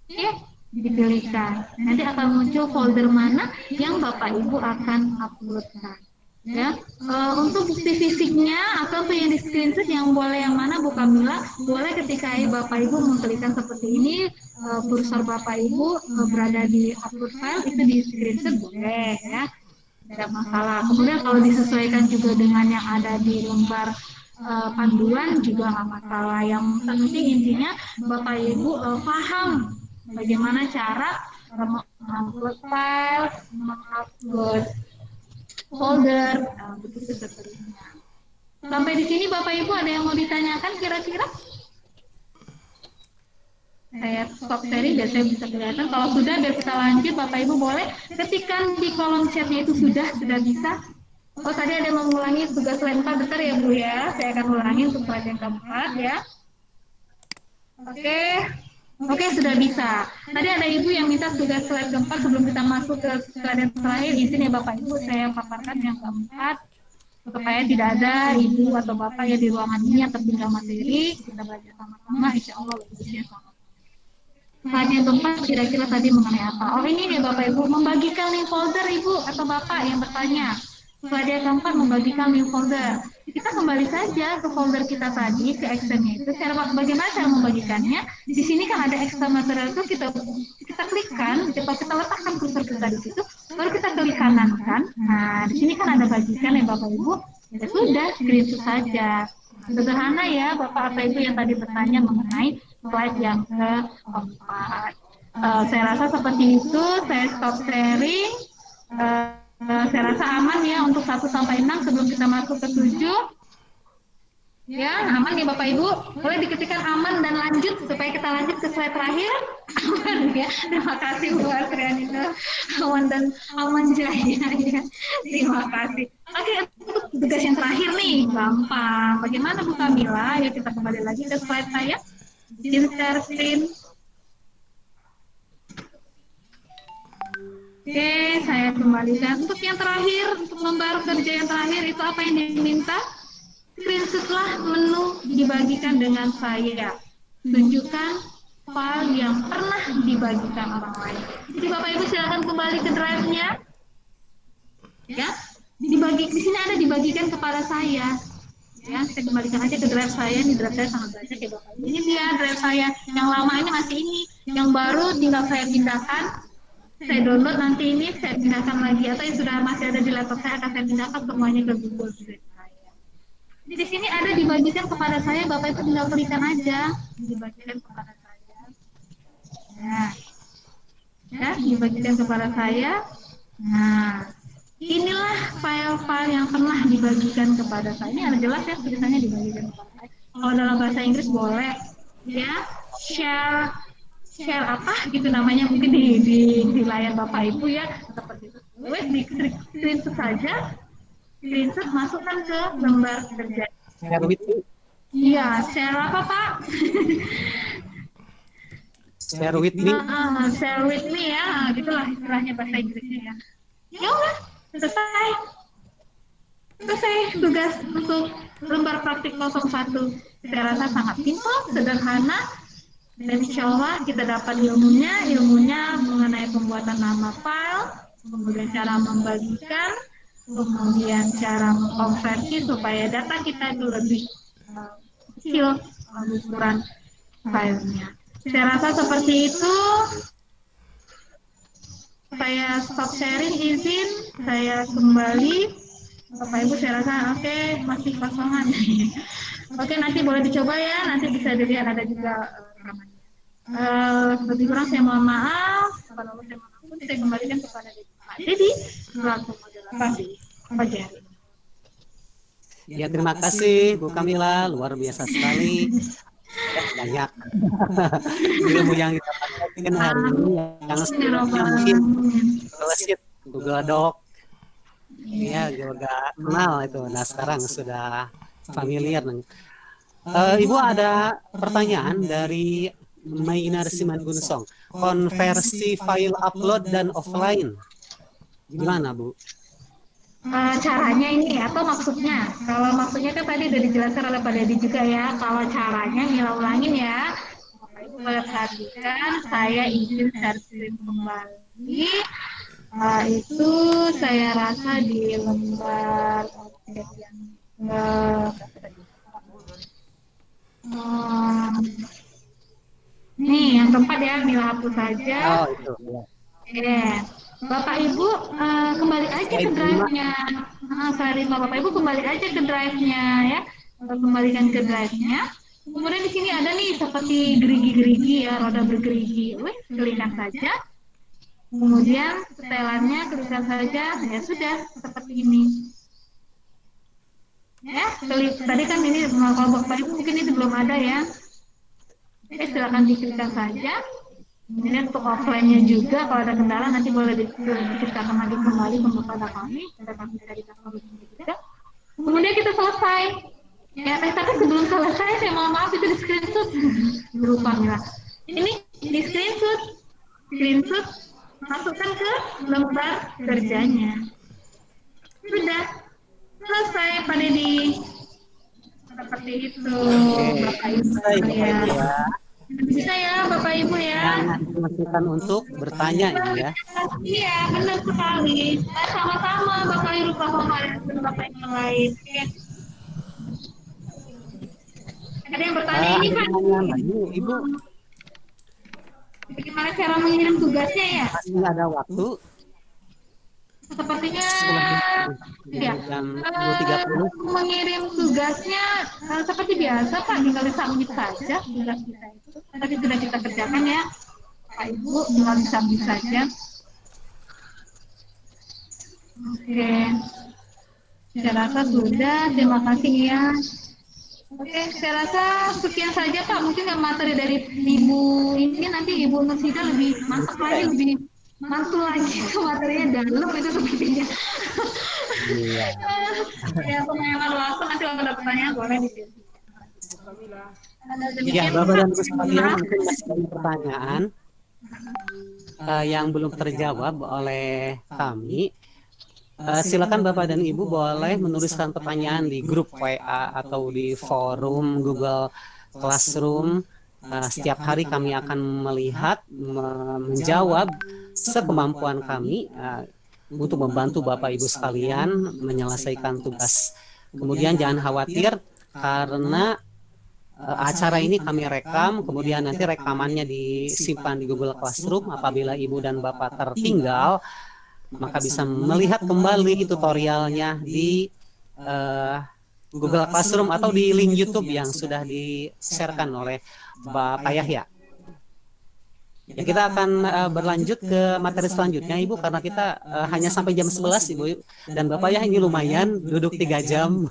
Oke, dipilihkan. Nanti akan muncul folder mana yang Bapak Ibu akan uploadkan. Ya, untuk bukti fisiknya atau yang di screenshot yang boleh yang mana Bu Kamila, boleh ketika Bapak Ibu mengklikkan seperti ini, kursor Bapak Ibu berada di upload file itu di screenshot boleh ya, tidak masalah. Kemudian kalau disesuaikan juga dengan yang ada di lembar panduan juga nggak masalah. Yang penting intinya Bapak Ibu paham bagaimana cara mengupload file, mengupload folder, begitu seterusnya. Sampai di sini Bapak Ibu ada yang mau ditanyakan kira-kira? Saya stop sharing biar saya bisa kelihatan. Kalau sudah biar kita lanjut, Bapak Ibu boleh ketikkan di kolom chatnya itu sudah bisa. Oh tadi ada yang mengulangi tugas slide 4, bentar ya Bu ya. Saya akan ulangi untuk slide yang keempat ya. Oke, sudah bisa. Tadi ada Ibu yang minta tugas slide keempat sebelum kita masuk ke slide yang terakhir. Izin ya Bapak Ibu, saya paparkan yang keempat supaya tidak ada Ibu atau Bapak yang di ruangan ini yang tertinggal materi. Kita belajar sama-sama, insya Allah bagusnya sama. Slide yang keempat kira-kira tadi mengenai apa? Oh ini nih Bapak Ibu, membagikan link folder Ibu atau Bapak yang bertanya. Slide yang keempat membagikan link folder. Kita kembali saja ke folder kita tadi, ke Excel-nya itu. Bagaimana cara membagikannya? Di sini kan ada Excel material itu kita klikkan, kita letakkan kursor kita di situ, baru kita klik kanan kan. Nah, di sini kan ada bagikan ya Bapak Ibu. Ya sudah, screenshot saja. Sederhana ya, Bapak atau Ibu yang tadi bertanya mengenai slide yang keempat. Saya rasa seperti itu, saya stop sharing. Saya rasa aman ya untuk 1 sampai 6 sebelum kita masuk ke 7. Ya, aman ya Bapak Ibu. Boleh diketikkan aman dan lanjut supaya kita lanjut ke slide terakhir. Aman ya. Terima kasih Bu Asrianita. Aman dan aman jaya ya. Terima kasih. Oke, untuk tugas yang terakhir nih, gampang. Bagaimana Bu Kamila? Ya kita kembali lagi ke slide saya. Izin share screen. Oke, saya kembalikan. Untuk yang terakhir, untuk lembar kerja yang terakhir itu apa yang diminta? Screenshotlah menu dibagikan dengan saya. Tunjukkan file yang pernah dibagikan orang lain. Jadi Bapak Ibu silakan kembali ke drive-nya. Ya, di sini ada dibagikan kepada saya. Ya, saya kembalikan aja ke drive saya. Ini drive saya sangat banyak ya Bapak Ibu. Ini dia drive saya. Yang lama ini masih ini. Yang baru tinggal saya pindahkan. Saya download nanti ini saya pindahkan lagi atau yang sudah masih ada di laptop saya akan saya pindahkan semuanya ke Google Drive. Di sini ada dibagikan kepada saya, Bapak Ibu tinggal berikan aja, dibagikan kepada saya. Nah, ya, dibagikan kepada saya. Nah, inilah file-file yang pernah dibagikan kepada saya. Ini ada jelas ya tulisannya dibagikan kepada saya. Kalau dalam bahasa Inggris boleh, ya, share apa gitu namanya mungkin di layar Bapak Ibu ya seperti itu. Wes di screenshot saja. Screenshot masukkan ke lembar kerja. Share with me. Iya, share apa Pak? Share with me. Share with me ya, gitulah istilahnya bahasa Inggrisnya ya. Ya udah, selesai. Selesai tugas untuk lembar praktik 01. Saya rasa sangat simpel, sederhana, dan insya Allah kita dapat ilmunya mengenai pembuatan nama file, kemudian cara membagikan, kemudian cara mengkonversi supaya data kita itu lebih kecil ukuran filenya. Saya rasa seperti itu. Saya stop sharing, izin saya kembali. Bapak Ibu saya rasa oke, masih kosongan. Oke, nanti boleh dicoba ya, nanti bisa dilihat ada juga rekamannya. Lebih kurang saya mohon maaf. Kalau saya mohon ampun, saya kembalikan kepada Pak Dedi selaku moderator pagi hari ini. Ya, terima kasih Bu Kamila, luar biasa sekali. Banyak ilmu yang didapatkan hari ini yang sebelumnya mungkin Google Doc ya juga kenal itu. Nah sekarang sudah familiar. Ibu ada pertanyaan dari Mainar Simangunsong. Konversi file upload dan offline gimana Bu? Caranya ini atau maksudnya? Kalau maksudnya kan tadi udah dijelaskan oleh Pak Dedi juga ya. Kalau caranya Mila ulangin ya. Bapak Ibu boleh perhatikan. Saya izin share screen kembali. Itu saya rasa di lembar yang nih yang keempat ya, Mila hapus saja. Oh itu. Ya. Bapak Ibu kembali aja ke drive-nya. Slide 5 Bapak Ibu kembali aja ke drive-nya ya. Kembalikan ke drive-nya. Kemudian di sini ada nih seperti gerigi-gerigi ya, roda bergerigi. Klikkan saja. Kemudian setelannya klikkan saja. Ya sudah seperti ini. Ya, tadi kan ini kalau Bapak Ibu mungkin ini belum ada ya. Silakan diklikkan saja. Kemudian untuk offline-nya juga kalau ada kendala nanti boleh diceritakan lagi kembali kepada kami dari kantor juga. Kemudian kita selesai. Ya, tapi sebelum selesai saya mohon maaf itu di screenshot berupa Mila. Ini di screenshot masukkan ke lembar kerjanya. Sudah selesai Pak Dedi. Seperti itu Bapak Ibu ya. Bisa ya Bapak Ibu ya. Dimasukkan untuk bertanya ini ya. Iya benar sekali. Sama-sama Bapak Ibu dan Bapak yang lain. Ya. Ada yang bertanya ini Pak? Ibu. Bagaimana cara mengirim tugasnya ya? Masih ada waktu. Sepertinya ya, jam 20.30. mengirim tugasnya seperti biasa Pak, tinggal disubmit saja tugas kita itu. Tadi sudah kita kerjakan ya, Pak Ibu, tinggal disubmit saja. Oke, saya rasa sudah. Terima kasih ya. Oke, saya rasa sekian saja Pak. Mungkin yang materi dari Ibu ini nanti Ibu Nursida lebih mantap lagi, lebih mantul lagi itu materinya dalam itu sepertinya. Iya. Ya, penyampaian waktu nanti kalau ada pertanyaan boleh diskusi. Ya, Bapak dan Ibu sekalian, mungkin masih ada pertanyaan yang belum terjawab oleh kami. Silakan Bapak dan Ibu boleh menuliskan pertanyaan di grup WA atau di forum Google Classroom. Setiap hari kami akan melihat, menjawab sekemampuan kami untuk membantu Bapak Ibu sekalian menyelesaikan tugas. Kemudian jangan khawatir karena acara ini kami rekam, kemudian nanti rekamannya disimpan di Google Classroom. Apabila Ibu dan Bapak tertinggal, maka bisa melihat kembali tutorialnya di Google Classroom atau di link YouTube yang sudah di-sharekan oleh Bapak Yahya. Ya, kita akan berlanjut ke materi selanjutnya Ibu, karena kita hanya sampai jam 11 Ibu, dan Bapak Yahya ini lumayan duduk 3 jam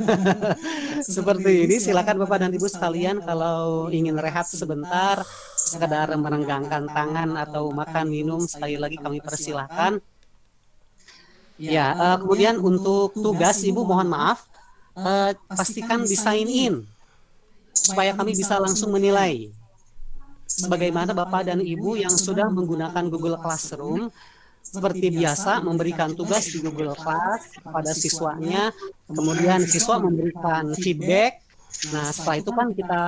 seperti ini. Silakan Bapak dan Ibu sekalian kalau ingin rehat sebentar, sekedar merenggangkan tangan atau makan minum, sekali lagi kami persilahkan. Ya, kemudian untuk tugas Ibu mohon maaf, pastikan di sign in supaya kami bisa langsung menilai. Sebagaimana Bapak dan Ibu yang sudah menggunakan Google Classroom, seperti biasa memberikan tugas di Google Class kepada siswanya, kemudian siswa memberikan feedback. Nah, setelah itu kan kita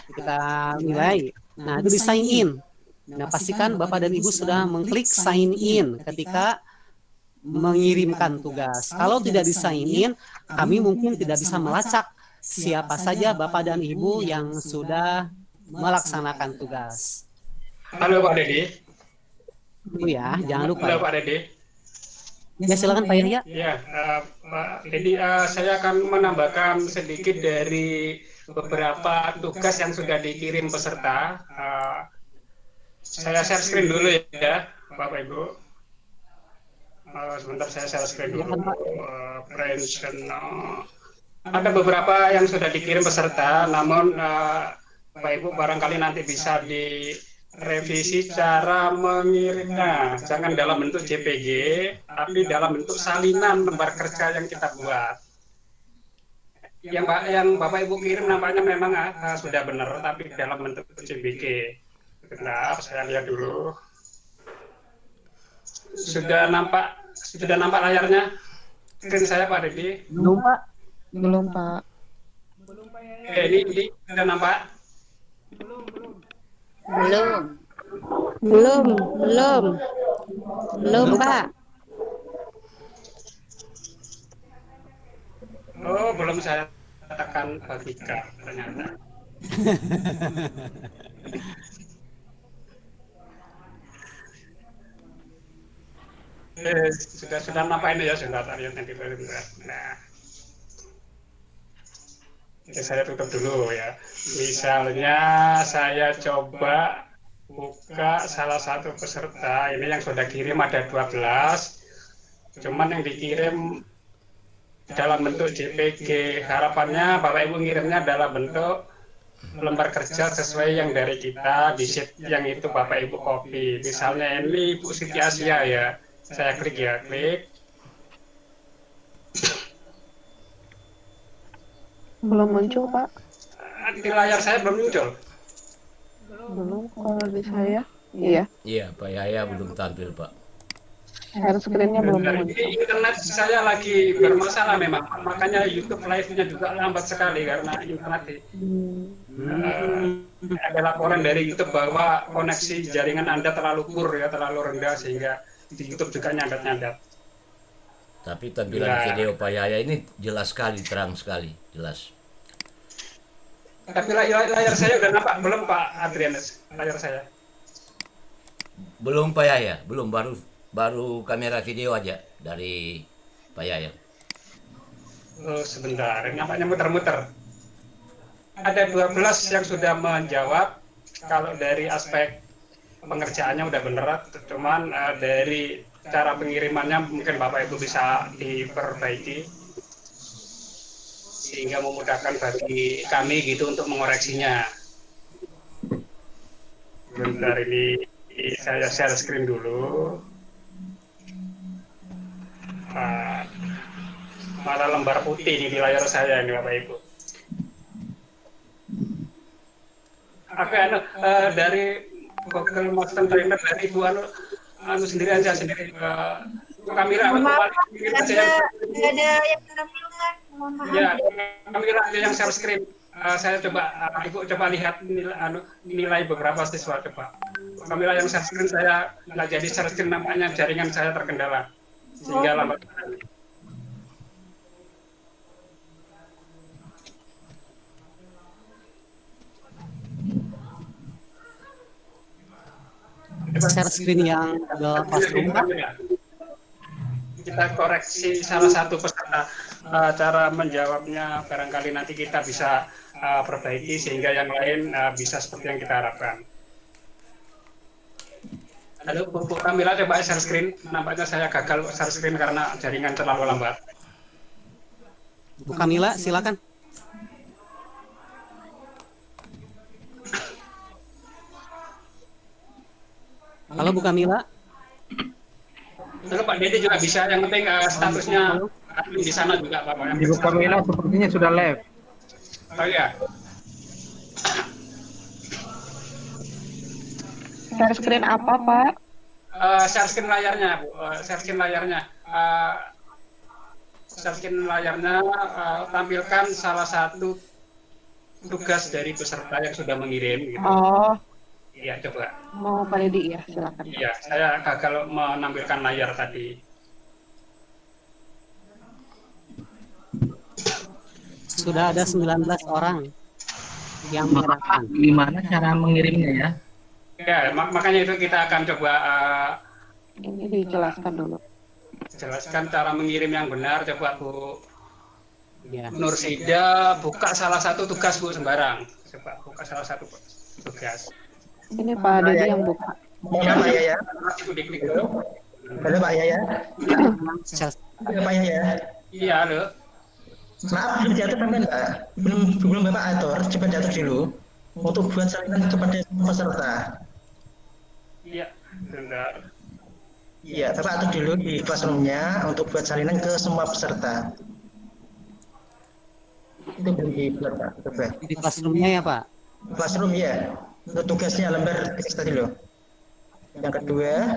kita nilai. Nah, itu di sign in. Nah, pastikan Bapak dan Ibu sudah mengklik sign in ketika mengirimkan tugas. Kalau tidak di sign in, kami mungkin tidak bisa melacak siapa saja Bapak dan Ibu yang sudah melaksanakan tugas. Halo Pak Dedi. Ibu ya, jangan lupa. Halo Ya. Pak Dedi. Ya, silakan Pak Yahya. Ya, Pak Dedi, saya akan menambahkan sedikit dari beberapa tugas yang sudah dikirim peserta. Saya share screen dulu ya, Bapak Ibu. Sebentar saya share screen dulu. Ada beberapa yang sudah dikirim peserta, namun Bapak Ibu barangkali nanti bisa direvisi cara mengirimnya. Jangan dalam bentuk JPG, tapi dalam bentuk salinan lembar kerja yang kita buat. Yang Bapak Ibu kirim nampaknya memang sudah benar, tapi dalam bentuk JPG. Bentar, saya lihat dulu. Sudah nampak layarnya? Screen saya Pak Dedi? Belum Pak. Belum, Pak. Ini sudah nampak? Belum, Pak. Oh, belum saya tekan bagikan ternyata. Sudah nampak ini ya, sudah tadi nanti bentar. Nah, oke, saya tutup dulu ya. Misalnya saya coba buka salah satu peserta, ini yang sudah kirim ada 12, cuman yang dikirim dalam bentuk JPG. Harapannya Bapak Ibu ngirimnya dalam bentuk lembar kerja sesuai yang dari kita, di sheet yang itu Bapak Ibu copy. Misalnya ini Ibu Siti Asia ya. Saya klik ya, klik. Belum muncul, Pak. Di layar saya belum muncul. Belum, kalau di saya. Iya. Iya, Pak Yahya belum tampil, Pak. Share screen-nya belum Benar, muncul. ini internet saya lagi bermasalah memang, makanya YouTube live-nya juga lambat sekali karena internet ada laporan dari YouTube bahwa koneksi jaringan Anda terlalu poor ya, terlalu rendah sehingga di YouTube juga nyandat-nyandat. Tapi tampilan video Pak Yahya ini jelas sekali, terang sekali, jelas. Tapi layar saya udah nampak belum Pak Adrianus? Layar saya. Belum Pak Yahya, belum, baru kamera video aja dari Pak Yaya? Oh, sebentar, ini nampaknya muter-muter. Ada 12 yang sudah menjawab. Kalau dari aspek pengerjaannya udah bener, cuman dari cara pengirimannya mungkin Bapak Ibu bisa diperbaiki sehingga memudahkan bagi kami gitu untuk mengoreksinya. Bentar, ini saya share screen dulu. Malah lembar putih ini di layar saya ini Bapak Ibu. Oke, dari Google Master Trainer dari Ibu sendiri aja sendiri. Kamera ada yang menampilkan. Ya, kamera aja yang share screen. Saya coba Ibu coba lihat nilai beberapa siswa coba. Kamera yang share screen saya nggak jadi share screen, nampaknya jaringan saya terkendala sehingga lambat. Share screen yang Google Classroom, Pak. Kita koreksi salah satu peserta, cara menjawabnya barangkali nanti kita bisa perbaiki sehingga yang lain bisa seperti yang kita harapkan. Halo Bu Kamila, coba share screen. Nampaknya saya gagal share screen karena jaringan terlalu lambat. Bu Kamila, silakan. Halo Bu Kamila. Halo Pak Dede juga bisa, yang penting statusnya di sana juga Pak. Ibu Kamila sepertinya sudah live. Oh iya. Share screen apa, Pak? Share screen layarnya, Bu. Share screen layarnya. Share screen layarnya tampilkan salah satu tugas dari peserta yang sudah mengirim. Gitu. Oh, Iya, coba. mau Pak Dedi ya, silakan. Iya, saya gagal menampilkan layar tadi. Sudah ada 19 orang yang menyerahkan. Gimana cara mengirimnya ya? Ya, makanya itu kita akan coba Ini dijelaskan dulu. jelaskan cara mengirim yang benar. Coba Bu Ya. Nursida buka salah satu tugas Bu sembarang. Coba buka salah satu tugas. Ini Pak Dedi yang buka. Ya, Pak Yaya. Ibu diklik dulu. Halo Pak Yaya. Halo Pak Yaya. Iya, halo. Maaf, belum diatur teman Pak. Belum Bapak atur, coba diatur dulu. Untuk buat salinan kepada peserta. Iya, bentar. Iya, Bapak atur dulu di classroom-nya untuk buat salinan ke semua peserta. Itu belum dibuat Pak. Coba. Di classroom-nya ya Pak? Classroom ya. Untuk tugasnya lembar teks tadi loh. Yang kedua,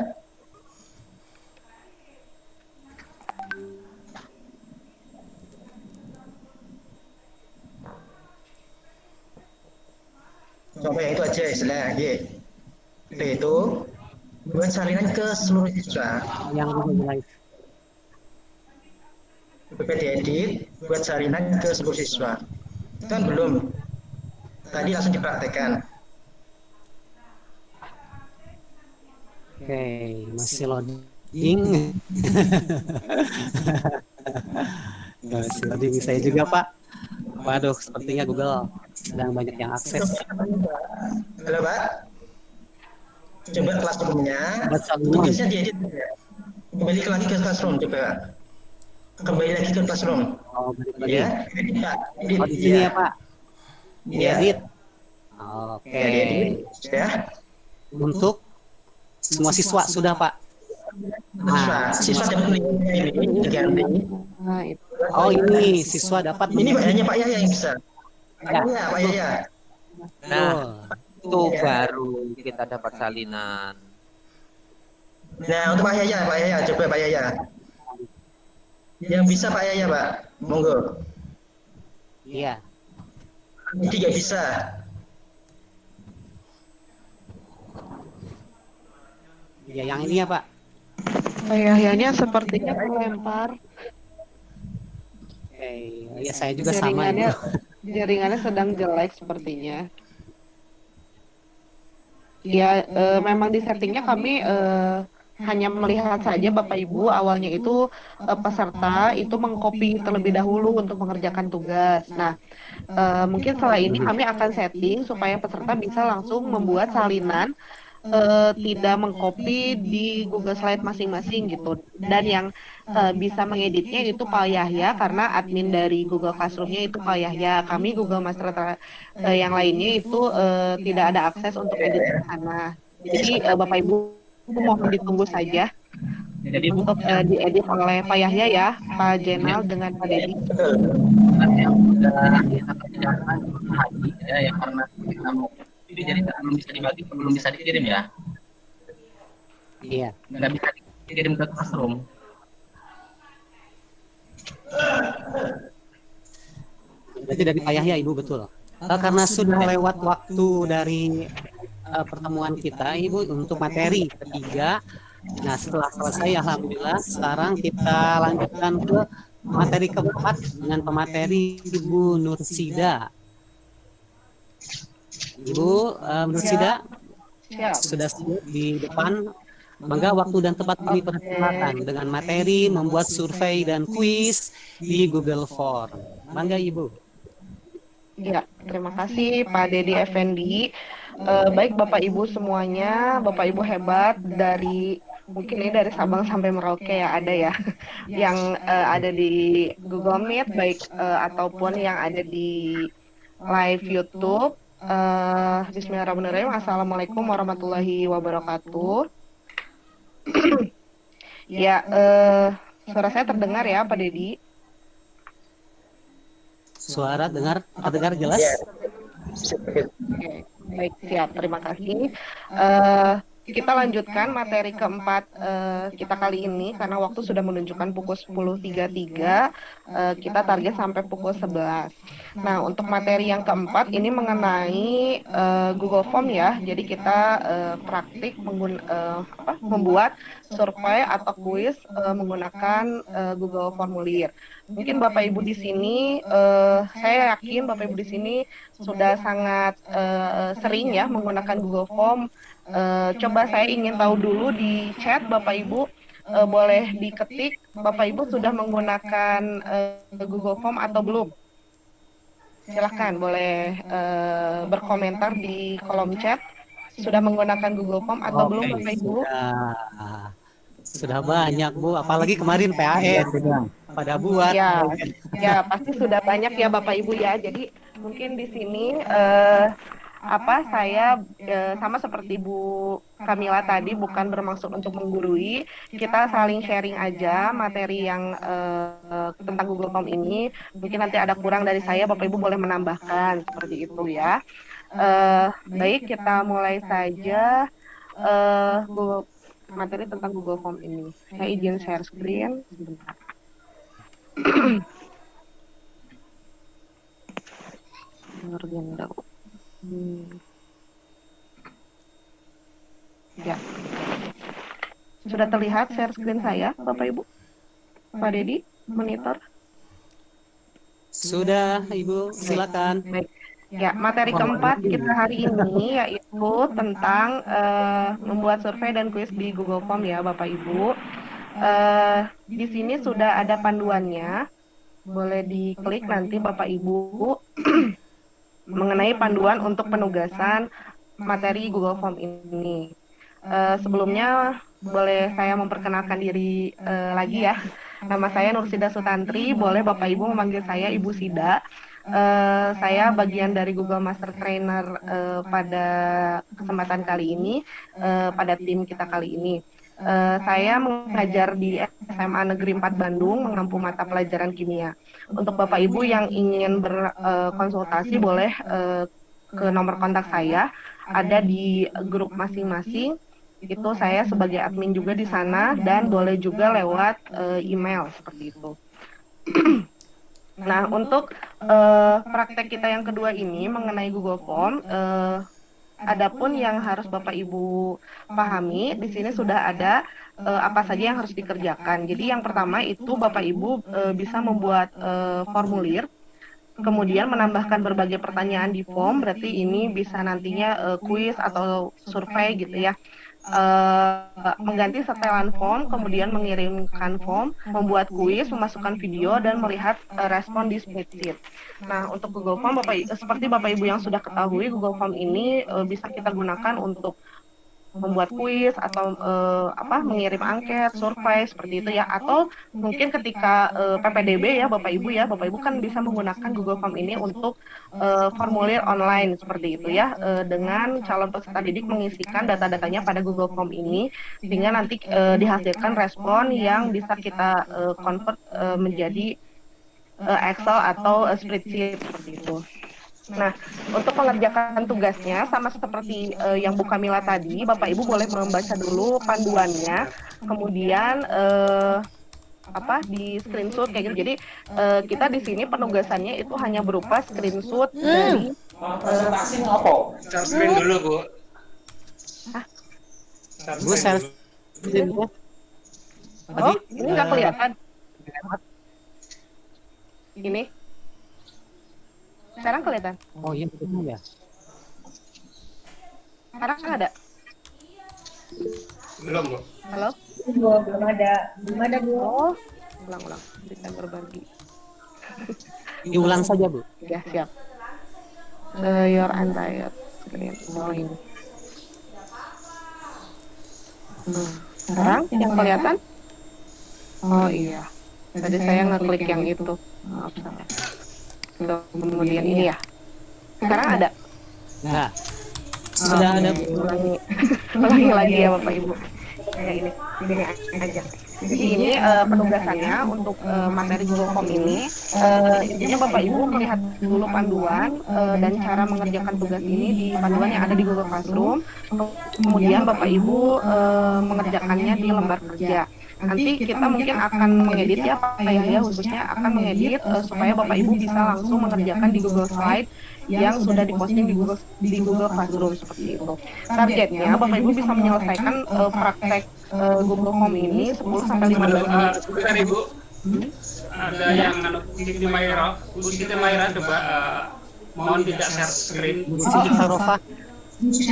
contoh yang itu aja istilah ya. Itu buat salinan ke seluruh siswa. Yang Google Drive. Coba diedit buat salinan ke seluruh siswa. Itu kan belum. Tadi langsung dipraktekkan. Oke, masih loading. Masih loading saya juga Pak. Waduh, sepertinya Google sedang banyak yang akses. Halo Pak. Coba classroom-nya. Tugasnya diedit. Kembali lagi ke classroom coba. Kembali lagi ke classroom. Oh, balik Ya. lagi. Oh, di sini ya Pak. Diedit. Oke. Ya. Untuk semua siswa sudah Pak. Siswa dapat nilai ini diganti. Nah, itu. Oh ini siswa dapat. Ini hanya Pak Yaya yang bisa. Ya. Ya, Pak Yaya. Nah, itu baru kita dapat salinan. Nah, untuk Pak Yaya, coba Pak Yaya. Yang bisa Pak Yaya, Pak. Monggo. Iya. Ini nggak bisa. Ya yang ini ya Pak. Kayaknya sepertinya melempar. Oke, ya saya juga sama. Jaringannya sedang jelek sepertinya. Ya, memang di settingnya kami hanya melihat saja Bapak Ibu, awalnya itu peserta itu mengcopy terlebih dahulu untuk mengerjakan tugas. Nah, mungkin setelah ini kami akan setting supaya peserta bisa langsung membuat salinan, tidak mengcopy di Google Slide masing-masing gitu. Dan yang bisa mengeditnya itu Pak Yahya, karena admin dari Google Classroom-nya itu Pak Yahya. Kami Google Master yang lainnya itu tidak ada akses untuk edit ke sana. Jadi Bapak Ibu mohon ditunggu saja Jadi Bu, untuk diedit oleh Pak Yahya ya, Pak Jenal dengan Pak Dedi. yang sudah kita kerjakan haji ya, yang karena kita mau jadi belum bisa dibagi, belum bisa dikirim ya, Iya. nggak bisa dikirim ke Classroom. Berarti dari Pak Yahya Ibu, betul. Karena sudah lewat waktu dari pertemuan kita Ibu untuk materi ketiga. Nah, setelah selesai alhamdulillah sekarang kita lanjutkan ke materi keempat dengan pemateri Ibu Nursida. Ibu Nursida sudah siap di depan. Bangga waktu dan tempat kami persilakan dengan materi membuat survei dan kuis di Google Form. Bangga Ibu. Ya, terima kasih Pak Dedi Effendi. Baik Bapak Ibu semuanya, Bapak Ibu hebat dari mungkin ini dari Sabang sampai Merauke ya ada ya, yang ada di Google Meet baik ataupun yang ada di live YouTube. Bismillahirrahmanirrahim. Assalamualaikum warahmatullahi wabarakatuh. Ya, suara saya terdengar ya Pak Dedi? Suara terdengar jelas? Oke, baik, siap. Terima kasih. Kita lanjutkan materi keempat kita kali ini karena waktu sudah menunjukkan pukul 10.33. Kita target sampai pukul 11. Nah, untuk materi yang keempat ini mengenai Google Form ya. Jadi kita praktik membuat survei atau kuis menggunakan Google Formulir. Mungkin Bapak Ibu di sini, saya yakin Bapak Ibu di sini sudah sangat sering ya menggunakan Google Form. Coba saya ingin tahu dulu di chat Bapak Ibu, boleh diketik Bapak Ibu sudah menggunakan Google Form atau belum? Silahkan boleh berkomentar di kolom chat sudah menggunakan Google Form atau belum Bapak Ibu? Sudah banyak Bu, apalagi kemarin PAS pada buat. Ya pasti sudah banyak ya Bapak Ibu ya. Jadi mungkin di sini saya sama seperti Bu Kamila tadi bukan bermaksud untuk menggurui, kita saling sharing aja materi yang tentang Google Form ini. Mungkin nanti ada kurang dari saya, Bapak Ibu boleh menambahkan seperti itu ya. Baik, kita mulai saja materi tentang Google Form ini. Saya izin share screen sebentar. Ya. Sudah terlihat share screen saya, Bapak Ibu? Pak Dedi, monitor? Sudah, Ibu, silakan. Baik. Ya, materi keempat kita hari ini yaitu tentang membuat survei dan kuis di Google Form ya, Bapak Ibu. Di sini sudah ada panduannya. Boleh diklik nanti Bapak Ibu mengenai panduan untuk penugasan materi Google Form ini. Sebelumnya boleh saya memperkenalkan diri lagi ya. Nama saya Nursida Sutantri, boleh Bapak Ibu memanggil saya Ibu Sida. Saya bagian dari Google Master Trainer pada kesempatan kali ini, pada tim kita kali ini. Saya mengajar di SMA Negeri 4 Bandung, mengampu mata pelajaran kimia. Untuk Bapak Ibu yang ingin berkonsultasi boleh ke nomor kontak saya, ada di grup masing-masing. Itu saya sebagai admin juga di sana dan boleh juga lewat email seperti itu. Nah, untuk praktek kita yang kedua ini mengenai Google Form, adapun yang harus Bapak Ibu pahami, di sini sudah ada apa saja yang harus dikerjakan. Jadi yang pertama itu Bapak Ibu bisa membuat formulir, kemudian menambahkan berbagai pertanyaan di form, berarti ini bisa nantinya kuis atau survei gitu ya. mengganti setelan form, kemudian mengirimkan form, membuat kuis, memasukkan video, dan melihat respon di spreadsheet. Nah, untuk Google Form, seperti Bapak Ibu yang sudah ketahui, Google Form ini bisa kita gunakan untuk membuat kuis atau mengirim angket, survei seperti itu ya, atau mungkin ketika PPDB ya Bapak Ibu kan bisa menggunakan Google Form ini untuk formulir online seperti itu ya, dengan calon peserta didik mengisikan data-datanya pada Google Form ini sehingga nanti dihasilkan respon yang bisa kita convert menjadi Excel atau spreadsheet seperti itu. Nah, untuk mengerjakan tugasnya sama seperti yang Bu Kamila tadi, Bapak Ibu boleh membaca dulu panduannya, kemudian di screenshot kayak gitu. Jadi kita di sini penugasannya itu hanya berupa screenshot dari Share screen dulu, Bu. Bu, share screen dulu. Oh, ini nggak kelihatan. Ini. Sekarang kelihatan? Oh iya, betul ya. Sekarang ada? Belum, Bu. Halo? Belum ada. Belum ada, Bu. Oh, ulang-ulang. Bisa berbagi. Diulang saja, Bu. Ya, siap. Your entire screen. Oh, ini. Sekarang yang kelihatan? Oh iya. Tadi saya ngeklik yang itu. Maaf, salah. Kemudian ini ya. Sekarang ada? Nah, sudah ada. Ulangi lagi ya Bapak Ibu. Ya ini aja. Jadi ini penugasannya untuk materi Google Form ini. Intinya Bapak Ibu melihat dulu panduan dan cara mengerjakan tugas ini di panduan yang ada di Google Classroom. Kemudian Bapak Ibu mengerjakannya di lembar kerja. Nanti kita mungkin akan mengedit ya Pak Yahya, khususnya akan mengedit supaya Bapak Ibu bisa langsung mengerjakan di Google Slide yang sudah diposting di Google Classroom seperti itu. Targetnya Bapak Ibu bisa menyelesaikan praktek Google Form ini 10 sampai 15 menit. Sebentar Ibu. Ada yang Bu Siti Maira coba mohon tidak share screen. Bu Siti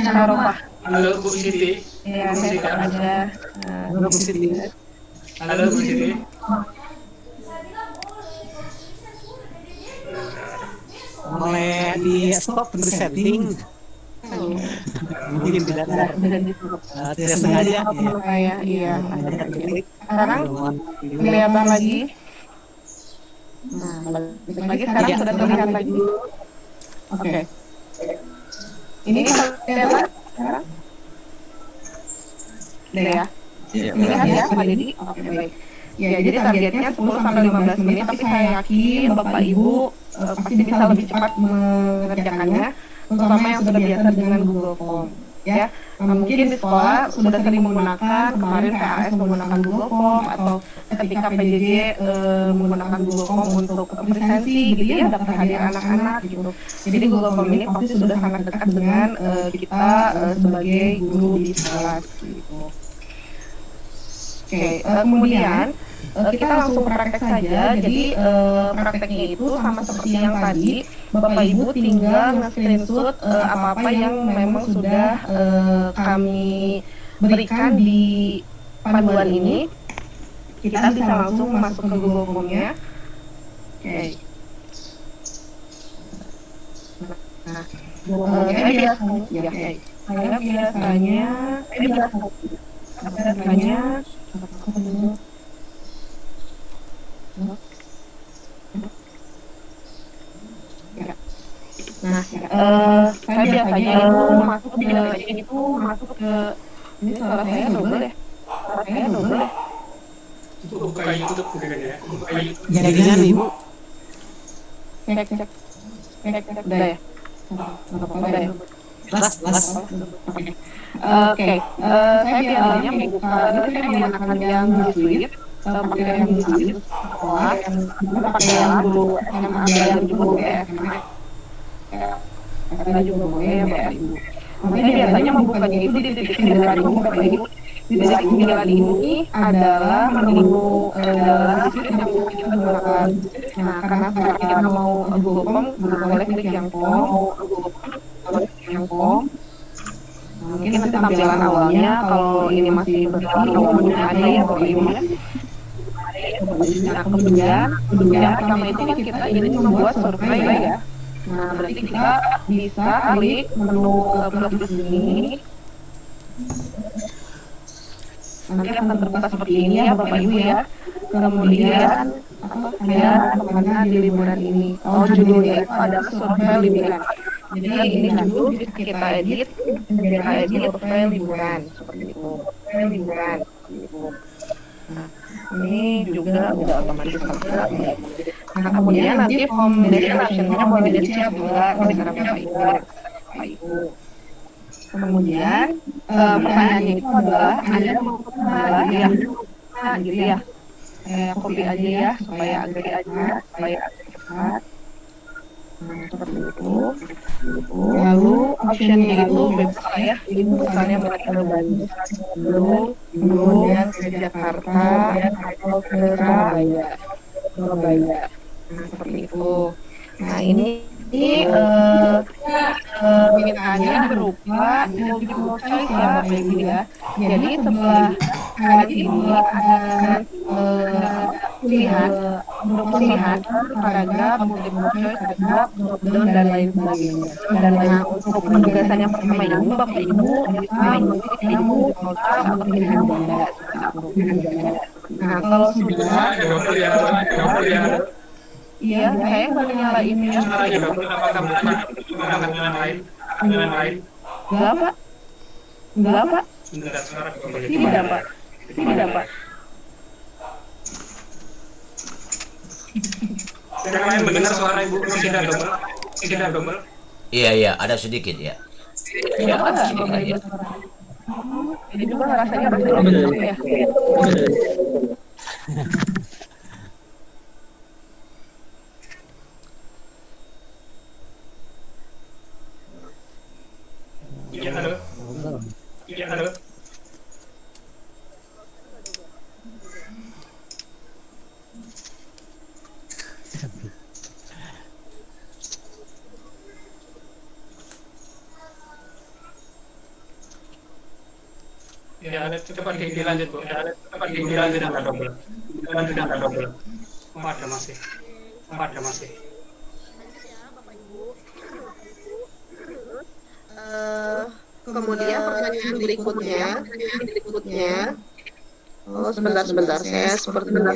Sarofah. Halo Bu Siti. Ya, saya ada. Halo Bu Siti. Halo Bu Siti. Boleh di stop resetting. Mungkin tidak sengaja. Iya. Sekarang kelihatan lagi. Nah, lagi sekarang sudah terlihat lagi. Oke. Ini kelihatan sekarang. Udah ya. Lihat ya Pak Dedi. Oke, baik. Ya, jadi targetnya 10 sampai 15 menit, tapi saya yakin Bapak Ibu pasti bisa lebih cepat mengerjakannya, terutama yang sudah biasa dengan Google Form. Ya, mungkin di sekolah sudah sering menggunakan, kemarin PAS menggunakan Google Form, atau ketika PJJ menggunakan Google Form untuk presensi gitu ya, daftar hadir anak-anak gitu. Jadi Google Form ini pasti sudah sangat dekat dengan kita sebagai guru di kelas gitu. Oke, kemudian kita langsung praktek saja. Jadi prakteknya itu sama seperti yang tadi, Bapak Ibu tinggal nge-screenshot apa-apa yang memang sudah kami berikan di panduan ini. Kita bisa langsung masuk ke Google Form-nya. Oke. Nah, saya biasanya saya biasanya itu masuk ke ini suara saya double deh. Buka YouTube mungkin ya. Buka YouTube. Jaringan Ibu. Cek. Udah ya. Udah ya. Las. Oke, saya biasanya membuka, saya menggunakan yang G Suite, pakai yang G Suite, pakai yang dulu SMA dan juga SMA. SMA juga boleh ya Bapak Ibu. Saya biasanya membukanya itu di titik 9 ini Bapak Ibu. Di titik 9 ini adalah menu dalam G Suite yang kita gunakan. Nah, karena sekarang kita mau Google Form, boleh klik yang Form. Mungkin nanti tampilan awalnya kalau ini masih berlaku belum ada ya Bapak Ibu ya. Nah, kemudian pertama itu kan kita ingin membuat survei ya. Nah, berarti kita bisa klik menu plus ini. Nanti akan terbuka seperti ini ya Bapak Ibu ya. Kemudian ada kemana di liburan ini. Oh, judulnya itu adalah survei liburan. Jadi ini judul bisa kita edit survei liburan seperti itu. Survei liburan seperti itu. Nah, ini juga udah otomatis masuk. Nah, kemudian nanti form description-nya boleh disiap juga terserah Bapak Ibu. Kemudian pertanyaannya itu adalah Anda mau ya, gitu ya. Copy aja ya supaya agak cepat. Nah, seperti itu. Lalu optionnya itu bebas ya. Ini misalnya mereka ke Bandung, kemudian ke Jakarta, atau ke Surabaya. Nah, seperti itu. Nah, ini permintaannya berupa multiple choice ya Bapak Ibu ya. Jadi setelah slide ini ada pilihan paragraf, multiple choice, paragraf, drop down dan lain sebagainya. Nah, untuk penugasan yang pertama ini Bapak Ibu bisa mengisi Ibu atau pilihan ganda. Nah, kalau sudah iya, saya baru nyalain ya. Enggak, Pak. Tidak, Pak. Yang lain mendengar suara Ibu tidak double. Iya, ada sedikit ya. Iya, Pak. Jadi juga rasanya double ya. Iya, halo. Ya, cepat dilanjut Bu. Cepat dilanjut angka double. Ada masih. Kemudian pertanyaan berikutnya. Oh, sebentar. Saya sepertinya.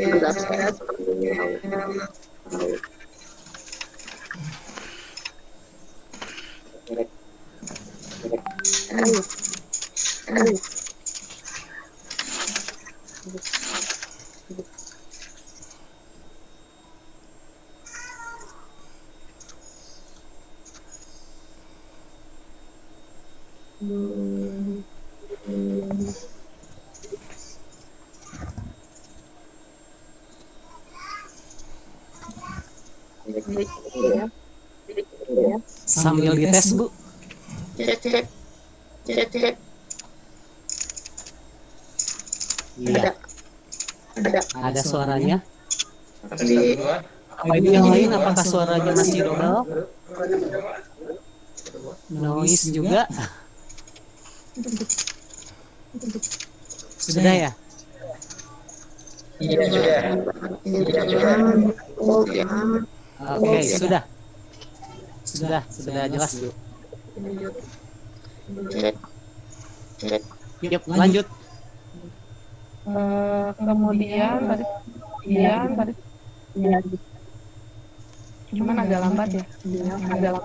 Sambil dites Bu. Cek. Iya. Ada suaranya. Di Apa itu yang lain? Apakah suaranya masih double? Noise juga. Sudah ya? Iya, sudah. Oke, sudah. Sudah jelas Bu. Yuk, lanjut. Kemudian tadi cuman agak lambat ya. Sinyalnya agak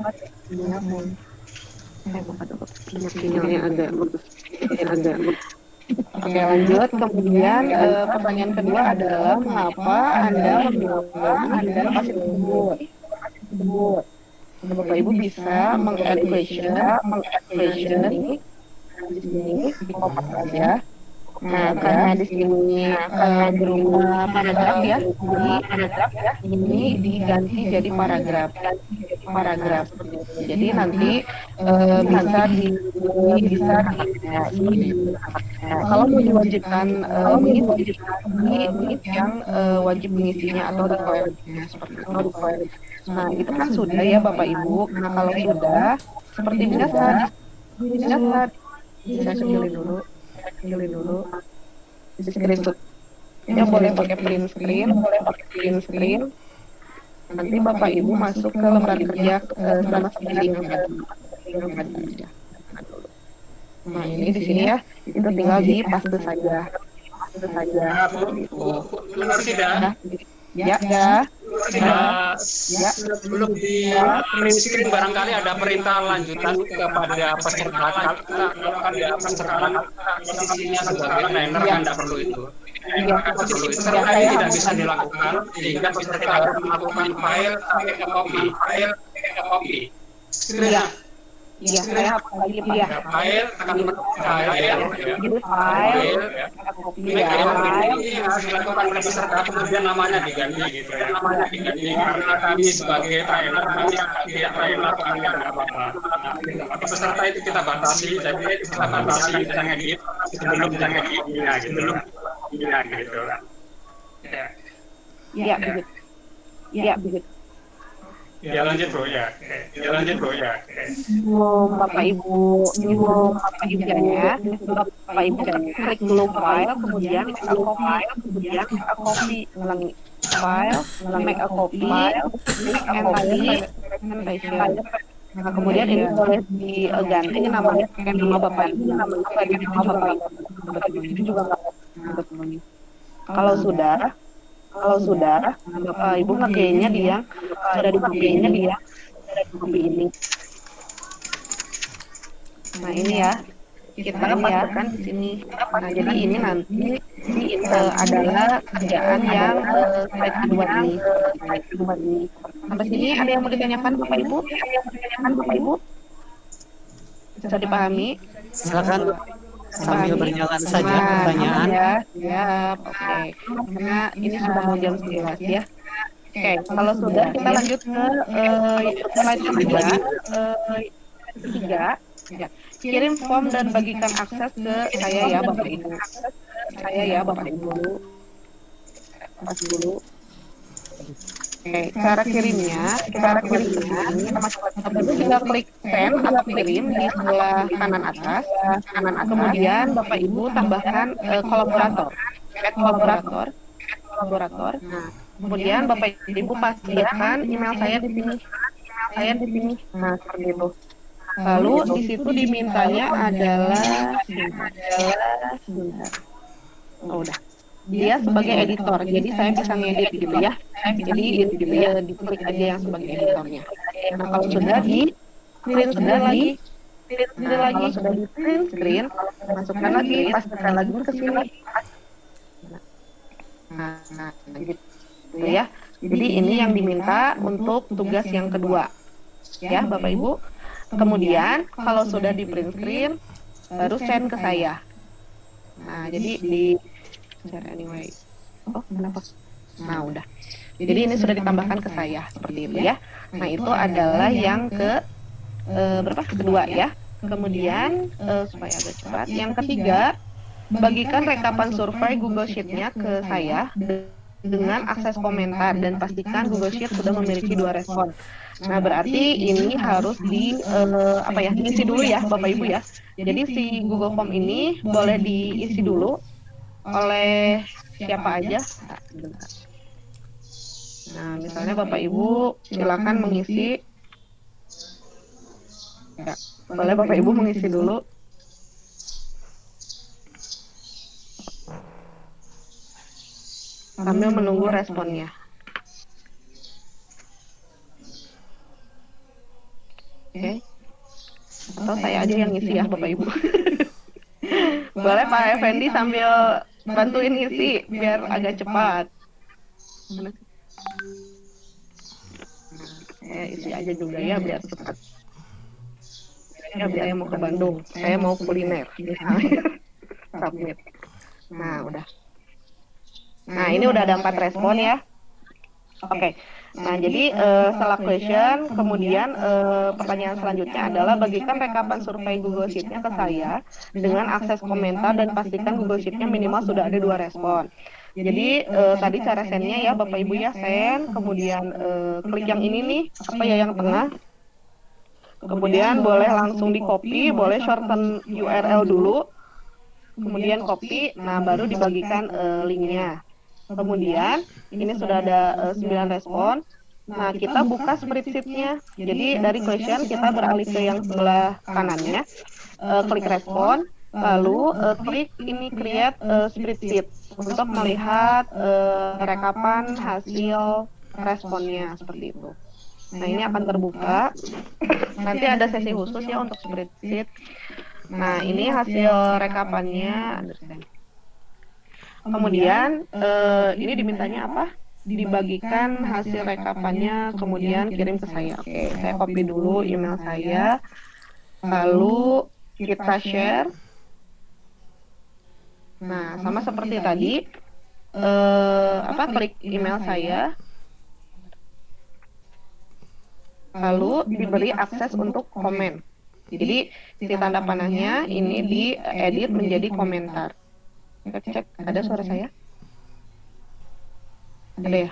Oke, lanjut. Kemudian pertanyaan kedua adalah mengapa Anda memilih pasif tersebut. Bapak Ibu bisa meng-add question ini di sini di kotak aja. Nah, karena di sini berupa paragraf ya, ini diganti jadi paragraf. Jadi nanti bisa di kalau mau diwajibkan ini yang wajib mengisinya atau requirednya seperti itu. Nah, itu kan sudah ya Bapak Ibu. Nah, kalau sudah seperti biasa Saya kecilin dulu. Di screenshot. Ya boleh pakai print screen. Nanti Bapak Ibu masuk ke lembar kerja sama seperti yang tadi. Nah ini di sini ya, itu tinggal di paste saja. Benar tidak? Ya. Sebelum di print screen barangkali ada perintah lanjutan kepada peserta. Kalau ada peserta posisinya sebagai trainer kan tidak perlu itu. Posisi peserta ini tidak bisa dilakukan sehingga peserta harus melakukan file copy. Screen. Iya, saya hapus lagi Pak. Ya. File, akan file, Jadi file, ini harus dilakukan oleh peserta, kemudian namanya diganti gitu ya. Karena kami sebagai trainer, kami tidak melakukan nggak apa-apa. Peserta itu kita batasi, jadi kita batasi kita ngedit sebelum kita ngeditnya gitu. Iya, begitu. Ya lanjut Bu ya. Bapak Ibu ya. Bapak Ibu klik dulu file, kemudian make a copy, ulangi file, make a copy, and tadi presentation. Nah, kemudian ini boleh diganti namanya pakai nama Bapak Ibu, itu juga nggak apa-apa. Kalau sudah Bapak Ibu pakainya dia sudah dipakainya dia copy ini. Nah ini ya kita masukkan di sini. Nah jadi ini nanti adalah kerjaan yang slide kedua ini. Sampai sini ada yang mau ditanyakan Bapak Ibu? Bisa dipahami? Silakan sambil berjalan saja pertanyaan. Ya, oke. Karena ini sudah mau jam 11 ya. Oke, kalau sudah kita lanjut ke slide ketiga. Ya. Kirim form dan bagikan akses ke saya ya Bapak Ibu. Pas dulu. Oke, cara kirimnya tinggal klik send atau kirim di sebelah kanan atas. Kemudian Bapak Ibu tambahkan kolaborator. Nah, kemudian Bapak Ibu pastikan email saya di sini. Nah, seperti itu. Lalu di situ dimintanya adalah udah. Dia sebagai editor, jadi saya bisa ngedit gitu ya. Jadi diklik aja yang sebagai editornya. Nah kalau sudah di print screen masukkan lagi, pastikan lagi ke sini. Nah gitu ya. Jadi ini yang diminta untuk tugas yang kedua, ya Bapak Ibu. Kemudian kalau sudah di print screen, baru send ke saya. Nah jadi di anyway. Oh, kenapa? Nah, udah. Jadi ini sudah ditambahkan ke saya seperti itu ya. Nah, itu adalah yang kedua ya. Kemudian supaya agak cepat, yang ketiga, bagikan rekapan survei Google Sheet-nya ke saya dengan akses komentar dan pastikan Google Sheet sudah memiliki 2 respon. Nah, berarti ini harus diisi dulu ya, Bapak Ibu ya. Jadi si Google Form ini boleh diisi dulu oleh siapa aja. Nah, misalnya Bapak Ibu silakan mengisi. Ya, boleh Bapak Ibu mengisi dulu. Sambil menunggu responnya. Oke. Atau saya aja yang ngisi ya Bapak Ibu. Boleh Pak Effendi sambil bantuin isi biar agak cepat. Isi aja juga ya biar cepat. Ya saya mau ke Bandung, saya mau kuliner. Submit. Nah udah. Nah ini udah ada 4 respon ya. Oke. Nah, jadi setelah question, kemudian pertanyaan selanjutnya adalah bagikan rekapan survei Google Sheet-nya ke saya dengan akses komentar dan pastikan Google Sheet-nya minimal sudah ada 2 respon. Jadi tadi cara send-nya ya Bapak Ibu ya, send, kemudian klik yang ini nih, yang tengah. Kemudian boleh langsung di copy, boleh shorten URL dulu, kemudian copy, nah baru dibagikan linknya. Kemudian ini sudah ada 9 respon. Nah, kita buka spreadsheet-nya. Jadi dari question kita beralih ke yang sebelah kanannya, klik respon, lalu klik ini create spreadsheet untuk melihat rekapan hasil responnya seperti itu. Nah, ini akan terbuka. Nanti ada sesi khusus ya untuk spreadsheet. Nah, ini hasil rekapannya. Kemudian ini dimintanya apa? Dibagikan hasil rekapannya, kemudian kirim ke saya. Oke, saya copy dulu email saya, lalu kita share. Nah, sama seperti tadi, klik email saya, lalu diberi akses untuk komen. Jadi si tanda panahnya ini diedit menjadi komentar. Kita cek, ada suara saya? Ada ya?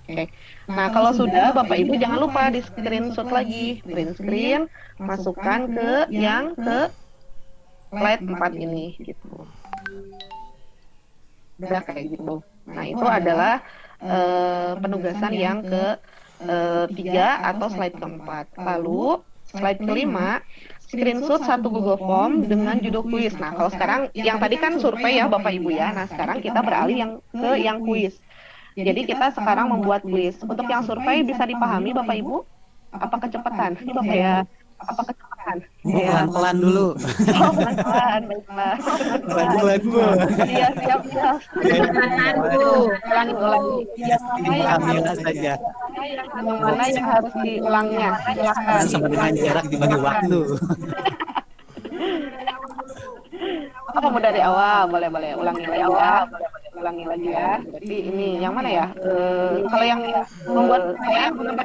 Oke. Nah, kalau sudah, Bapak Ibu jangan lupa di screenshot lagi. Print screen, masukkan ke yang ke slide 4 ini. Gitu. Udah kayak gitu. Nah, itu adalah penugasan yang ke 3 atau slide keempat. Lalu, slide kelima, screenshot satu Google Form dengan judul kuis. Nah, kalau sekarang, yang tadi kan survei ya Bapak Ibu ya. Nah, sekarang kita beralih ke yang kuis. Jadi kita sekarang membuat kuis. Untuk yang survei bisa dipahami Bapak Ibu? Apa kecepatan? Bapak ya? Apa kecepatan? Pelan-pelan dulu. Oh, pelan-pelan, baiklah. Pelan-pelan Bu. Iya, siap. Ulangi. Alhamdulillah saja. Yang mana yang harus diulangnya? Silakan. Sama dengan jarak dibagi waktu. Oh, mau dari awal, boleh. Ulangi lagi ya. Jadi ini yang mana ya? Kalau yang membuat pertanyaan belum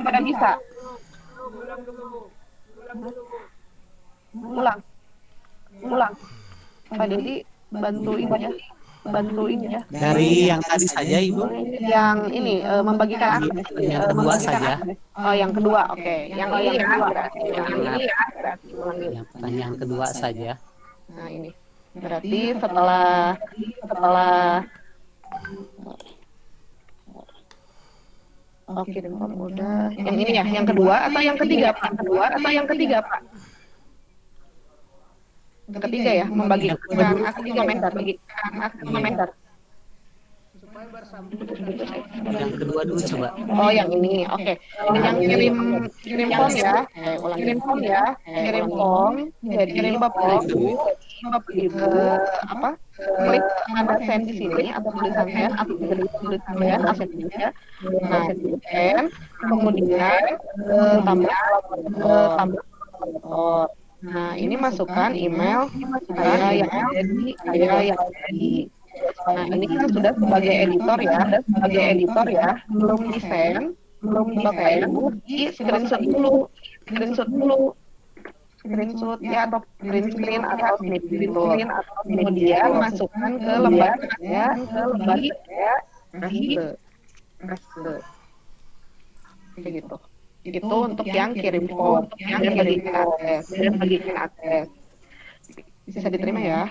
pada bisa. Ulang. Pak Dedi bantuin ya. Dari yang tadi saja Ibu. Yang ini membagikan akses. Yang kedua saja. Oh, yang kedua. Oke. Yang ini ya. Yang pertanyaan kedua saja. Nah, ini. Berarti setelah kirim form udah. Yang ini ya, yang kedua atau yang ketiga, Pak? Yang ketiga ya, membagikan aktif komentar. Yang kedua dulu coba. Oh, yang ini. Oke. Yang kirim form ya. Kirim form. Jadi Bapak Ibu klik tanda send di sini atau tulisan send atau tulisan send asetnya. Nah, send kemudian tambah. Nah, ini masukkan email saya yang ada di Nah, ini kan sudah sebagai editor ya, belum di-send, di screenshot dulu. Screenshot ya, atau print screen atau snip gitu. Kemudian masukkan ke lembar kayak gitu. Itu untuk yang kirim form, yang bagikan akses. Bisa diterima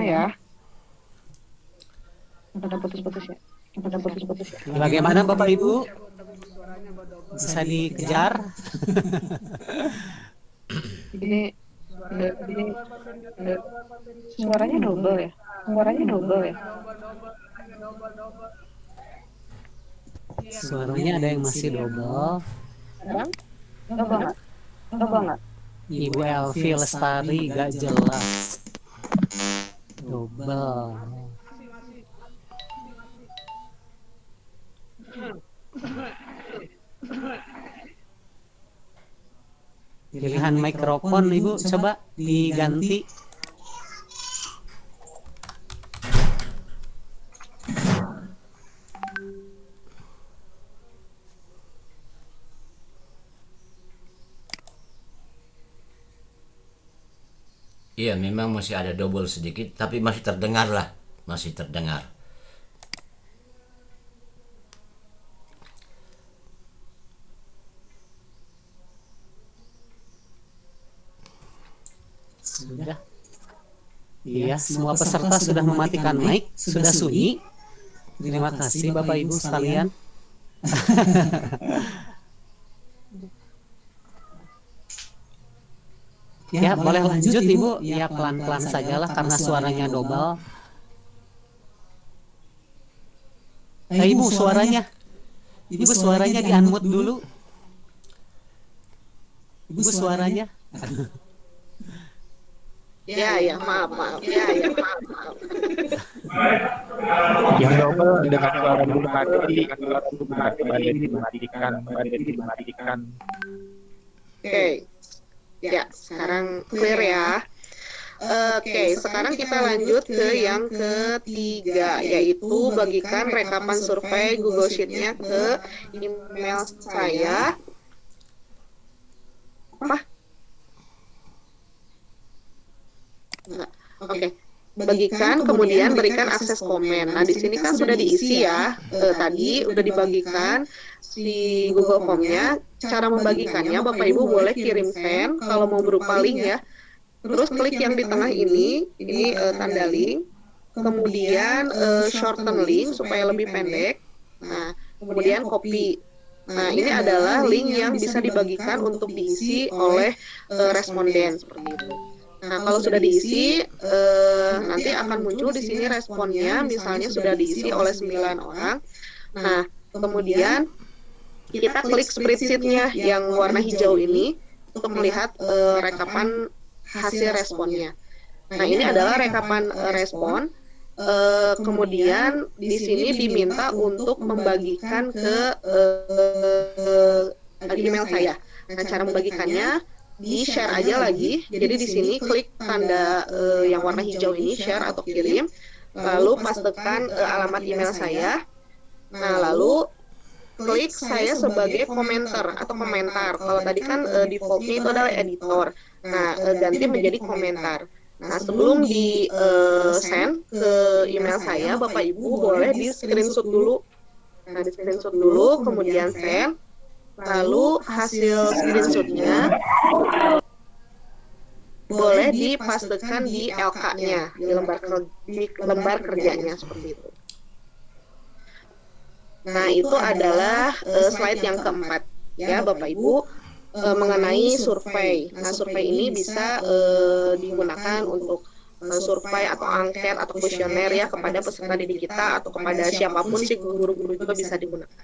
ya. Udah putus-putus ya. Bagaimana Bapak Ibu? Bisa dikejar? Ini suaranya double ya. Suaranya ada yang masih double. Double nggak? Ibu Elvi Lestari gak jelas. Double. Pilihan mikrofon Ibu coba diganti. Iya, memang masih ada double sedikit, tapi masih terdengar lah, masih terdengar. Sudah. Iya, semua peserta sudah mematikan mic, sudah sunyi. Terima kasih Bapak Ibu sekalian. Ya, boleh lanjut Ibu. Ya, pelan-pelan sajalah karena suaranya double. Ibu suaranya. Ibu suaranya di-unmute dulu. Ibu suaranya. Ya, maaf. Yang double dengan suara Bu Mati, dimatikan. Oke. Ya, sekarang clear ya. Oke, sekarang kita lanjut ke yang ketiga, yaitu bagikan rekapan survei Google Sheet-nya ke email saya. Apa? Enggak. Oke. Bagikan, kemudian berikan akses komen. Nah, di sini kan sudah diisi ya. Tadi udah dibagikan si Google Form-nya. Cara membagikannya, Bapak Ibu boleh kirim send kalau mau berupa link ya. Terus klik yang di tengah ini tanda link. Kemudian shorten link supaya lebih pendek. Nah, kemudian copy. Nah, ini adalah link yang bisa dibagikan untuk diisi oleh responden seperti itu. Nah, kalau sudah diisi, nanti akan muncul di sini responnya, misalnya sudah diisi oleh 9 orang. Nah, kemudian kita klik spreadsheet-nya yang warna hijau ini untuk melihat rekapan hasil responnya. Nah, ini adalah rekapan respon. Kemudian di sini diminta untuk membagikan ke email saya. Nah, cara membagikannya di-share aja lagi. Jadi di sini klik tanda yang warna hijau ini, share atau kirim, lalu pastekan alamat email saya. Nah, lalu klik saya sebagai komentar atau komentar. Kalau tadi kan defaultnya itu adalah editor. Nah, ganti menjadi komentar. Nah, sebelum di send ke email saya, Bapak Ibu boleh di screenshot dulu. Nah, di screenshot dulu, kemudian send. Lalu hasil screenshotnya boleh dipastekan di LK-nya, di lembar kerjanya seperti itu. Nah, itu adalah slide yang keempat ya Bapak Ibu, mengenai survei. Nah, survei ini bisa digunakan untuk survei atau angket atau kuesioner ya kepada peserta didik kita atau kepada siapapun sih, guru-guru juga bisa digunakan.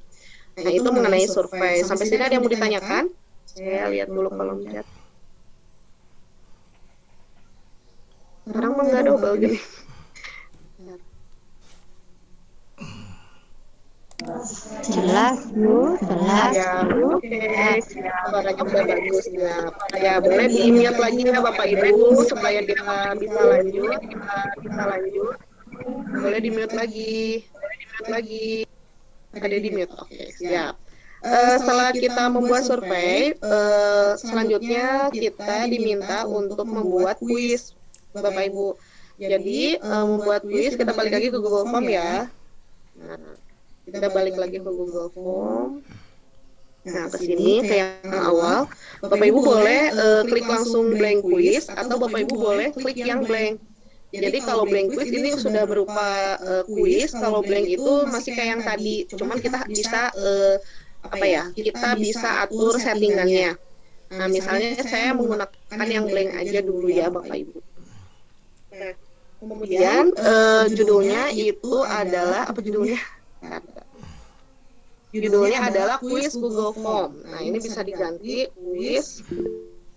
Nah, itu mengenai survei. Sampai sini ada yang mau ditanyakan? Saya lihat dulu kolom chat. Sekarang mah nggak double gini. Jelas Bu, jelas. Ya, oke. Suaranya udah bagus ya. Ya, boleh di-mute lagi ya Bapak Ibu supaya kita bisa lanjut. Boleh di-mute lagi. Ada di mute, oke, siap. Setelah kita membuat survei, selanjutnya kita diminta untuk membuat kuis, Bapak Ibu. Jadi membuat kuis, kita balik lagi ke Google Form ya. Nah, kita balik lagi ke Google Form. Nah, ke sini ke yang awal. Bapak Ibu boleh klik langsung blank quiz atau Bapak Ibu boleh klik yang blank. Jadi kalau blank quiz ini sudah berupa quiz, kalau blank itu masih kayak yang tadi, cuman kita bisa kita bisa atur settingannya. Nah, misalnya saya menggunakan yang blank aja dulu ya Bapak Ibu. Kemudian judulnya itu adalah apa judulnya? Judulnya adalah quiz Google Form. Nah, ini bisa diganti quiz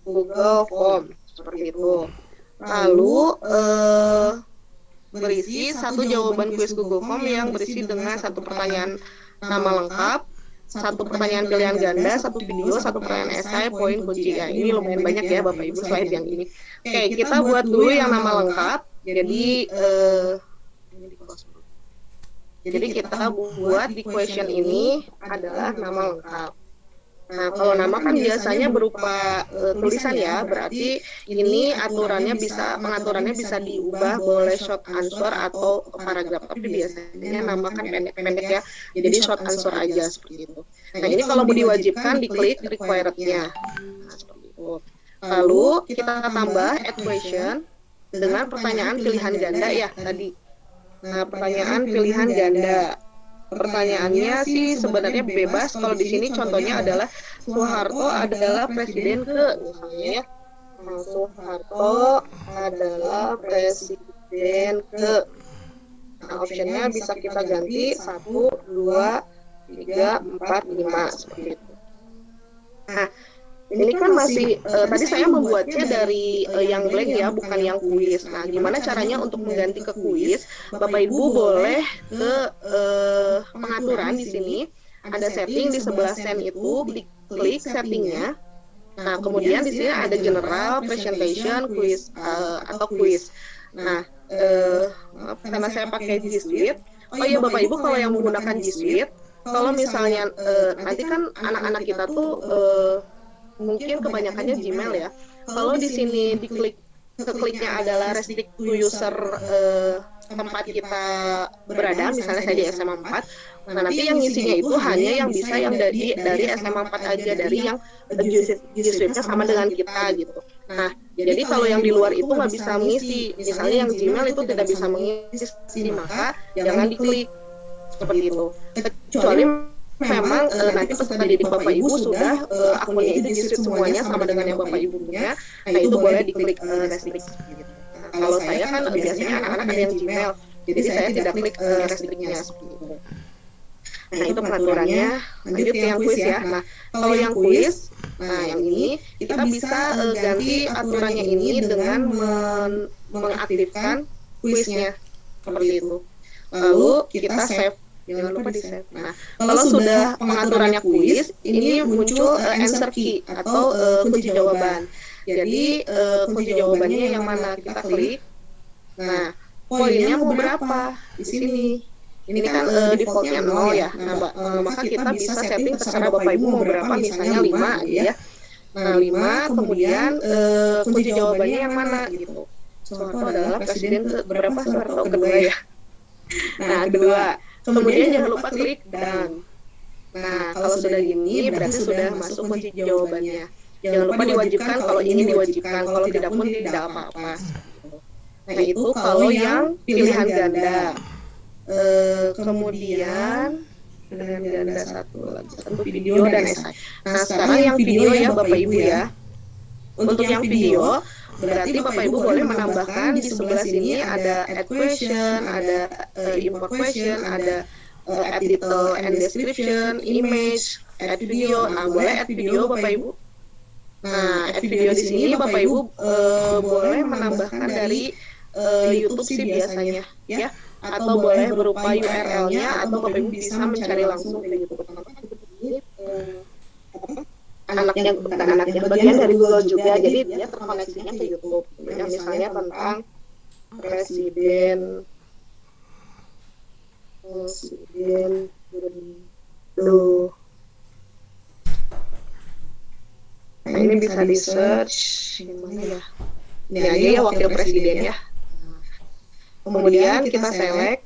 Google Form seperti itu. Lalu berisi satu jawaban kuis Google Form yang berisi dengan satu pertanyaan nama lengkap, satu pertanyaan pilihan ganda, satu video, satu pertanyaan esai, poin kunci ya. Ini lumayan banyak ya Bapak Ibu slide yang ini. Oke, kita buat dulu yang nama lengkap. Jadi kita buat di question ini adalah nama lengkap. Nah, kalau nama kan biasanya berupa tulisan ya, berarti ini pengaturannya bisa diubah, boleh short answer atau paragraf, tapi biasanya nama kan pendek-pendek ya, jadi short answer aja seperti itu. Nah, ini kalau mau diwajibkan diklik required-nya. Nah, seperti itu. Lalu kita tambah add question dengan pertanyaan pilihan ganda ya tadi. Nah, pertanyaan pilihan ganda. Pertanyaannya sih sebenarnya bebas. Kalau di sini contohnya adalah Soeharto adalah presiden ke, misalnya ya. Nah, Soeharto adalah presiden ke. Nah, optionnya bisa kita ganti 1, 2, 3, 4, 5 seperti itu. Nah, ini kan masih tadi saya membuatnya dari yang blank ya, bukan yang kuis. Nah, gimana caranya untuk mengganti ke kuis? Bapak Ibu boleh ke pengaturan di sini. Ada setting di sebelah sen itu, klik settingnya. Nah, kemudian di sini ada general, presentation, quiz atau quiz. Nah, karena saya pakai G Suite. Oh iya Bapak Ibu, kalau yang menggunakan G Suite, kalau misalnya nanti kan anak-anak kita tuh mungkin kebanyakannya Gmail ya. Kalau di sini kliknya adalah restrict to user tempat kita berada, misalnya saya di SMA 4. Nah, nanti yang ngisinya itu hanya yang bisa yang dari SMA 4 aja, dari yang G Suite-nya sama dengan kita gitu. Nah, jadi kalau yang di luar itu nggak bisa mengisi, misalnya yang Gmail itu tidak bisa mengisi, maka jangan diklik seperti itu. Kecuali memang nanti peserta didik Bapak Ibu sudah akunnya itu G Suite semuanya sama dengan yang Bapak Ibu punya, nah itu boleh diklik restrict. Nah, kalau saya kan biasanya anak-anak ada yang Gmail, jadi saya tidak klik restrictnya seperti itu. Nah, itu peraturannya. Lanjut ke yang kuis ya. Nah, kalau yang kuis, nah yang ini kita bisa ganti aturannya ini dengan mengaktifkan kuisnya seperti itu. Lalu kita save. Jangan lupa di save. Nah, kalau sudah pengaturannya kuis, ini muncul answer key atau kunci jawaban. Jadi kunci jawabannya yang mana kita klik. Nah, poinnya mau berapa di sini? Ini kan defaultnya 0 ya. Nah, maka kita bisa setting terserah Bapak Ibu mau berapa, misalnya 5 aja ya. Nah, 5, kemudian kunci jawabannya yang mana gitu. Soeharto adalah presiden ke berapa? Soeharto kedua ya. Nah, kedua. Kemudian jangan lupa klik done. Nah, kalau sudah gini berarti sudah masuk kunci jawabannya. Jangan lupa diwajibkan, kalau ini diwajibkan, kalau tidak pun tidak apa-apa. Nah, itu kalau yang pilihan ganda. Kemudian pilihan ganda satu video dan esai. Nah, sekarang yang video ya Bapak Ibu ya. Untuk yang video berarti Bapak Ibu boleh menambahkan di sebelah sini ada add question, ada import question, ada add title and description, image, add video. Nah, boleh add video Bapak Ibu. Nah, add video di sini Bapak Ibu boleh menambahkan dari YouTube sih biasanya ya, atau boleh berupa URL-nya, atau Bapak Ibu bisa mencari langsung ke YouTube. Anaknya bukan anaknya, bagian dari Google juga, jadi dia terkoneksinya ke YouTube. Yang misalnya tentang presiden dulu. Nah, ini bisa di search gimana ya? Ini aja ya wakil presiden ya. Kemudian kita select.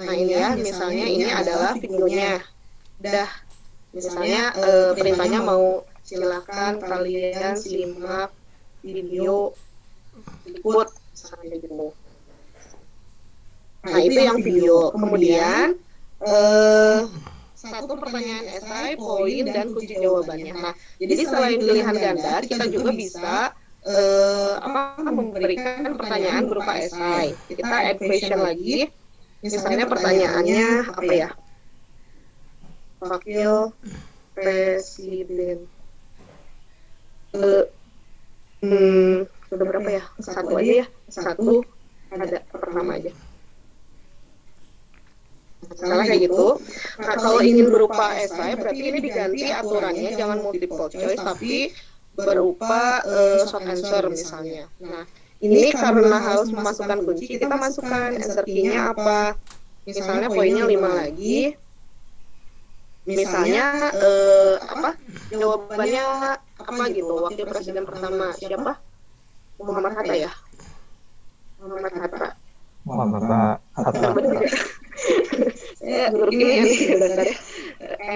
Nah, ini ya, misalnya ini adalah videonya. Udah. Misalnya perintahnya mau silakan kalian simak video berikut misalnya gitu. Nah, itu yang video. Kemudian satu pertanyaan esai, poin dan kunci jawabannya. Nah, jadi selain pilihan ganda, kita juga bisa memberikan pertanyaan berupa esai. Kita add question lagi. Misalnya pertanyaannya apa ya? Wakil presiden sudah berapa ya? Satu aja ya, satu ada pertama aja. Misalnya kayak gitu. Nah, kalau ingin berupa esai berarti ini diganti aturannya, jangan multiple choice tapi berupa short answer misalnya. Nah, ini karena harus memasukkan kunci, kita masukkan answer key-nya apa? Misalnya poinnya 5 lagi. Misalnya jawabannya apa gitu, wakil presiden pertama siapa? Muhammad Hatta ya? Muhammad Hatta. Guru ini dasar ya.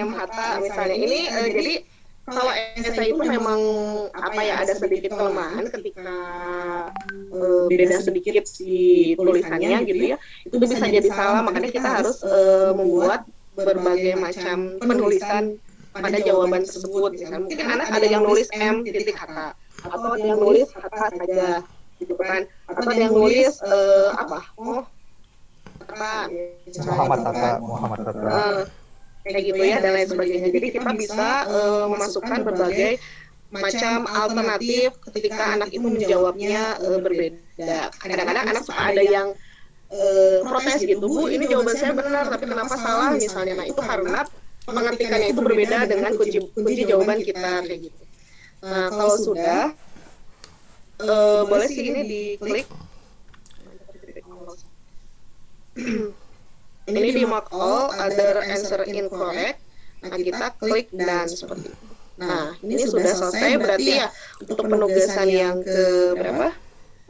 M Hatta misalnya. Ini jadi kalau esai itu memang apa ya, ada sedikit kelemahan ketika beda sedikit si tulisannya gitu ya, itu bisa jadi salah. Makanya kita harus membuat berbagai macam penulisan pada jawaban tersebut. Misalkan mungkin anak ada yang nulis M titik HK, atau ada yang nulis HK saja gitu kan, atau ada yang nulis Muhammad Hatta. Kayak gitu ya, dan lain sebagainya. Jadi kita bisa memasukkan berbagai macam alternatif ketika anak itu menjawabnya berbeda. Kadang-kadang anak suka ada yang protes gitu, Bu, ini jawaban saya benar, tapi kenapa salah misalnya. Nah, itu karena pengertiannya itu berbeda dengan kunci jawaban kita kayak gitu. Nah, kalau sudah, boleh sih ini diklik. Ini di mark all, other answer incorrect. Nah, kita klik dan seperti itu. Nah, ini sudah selesai, berarti ya untuk penugasan yang ke berapa?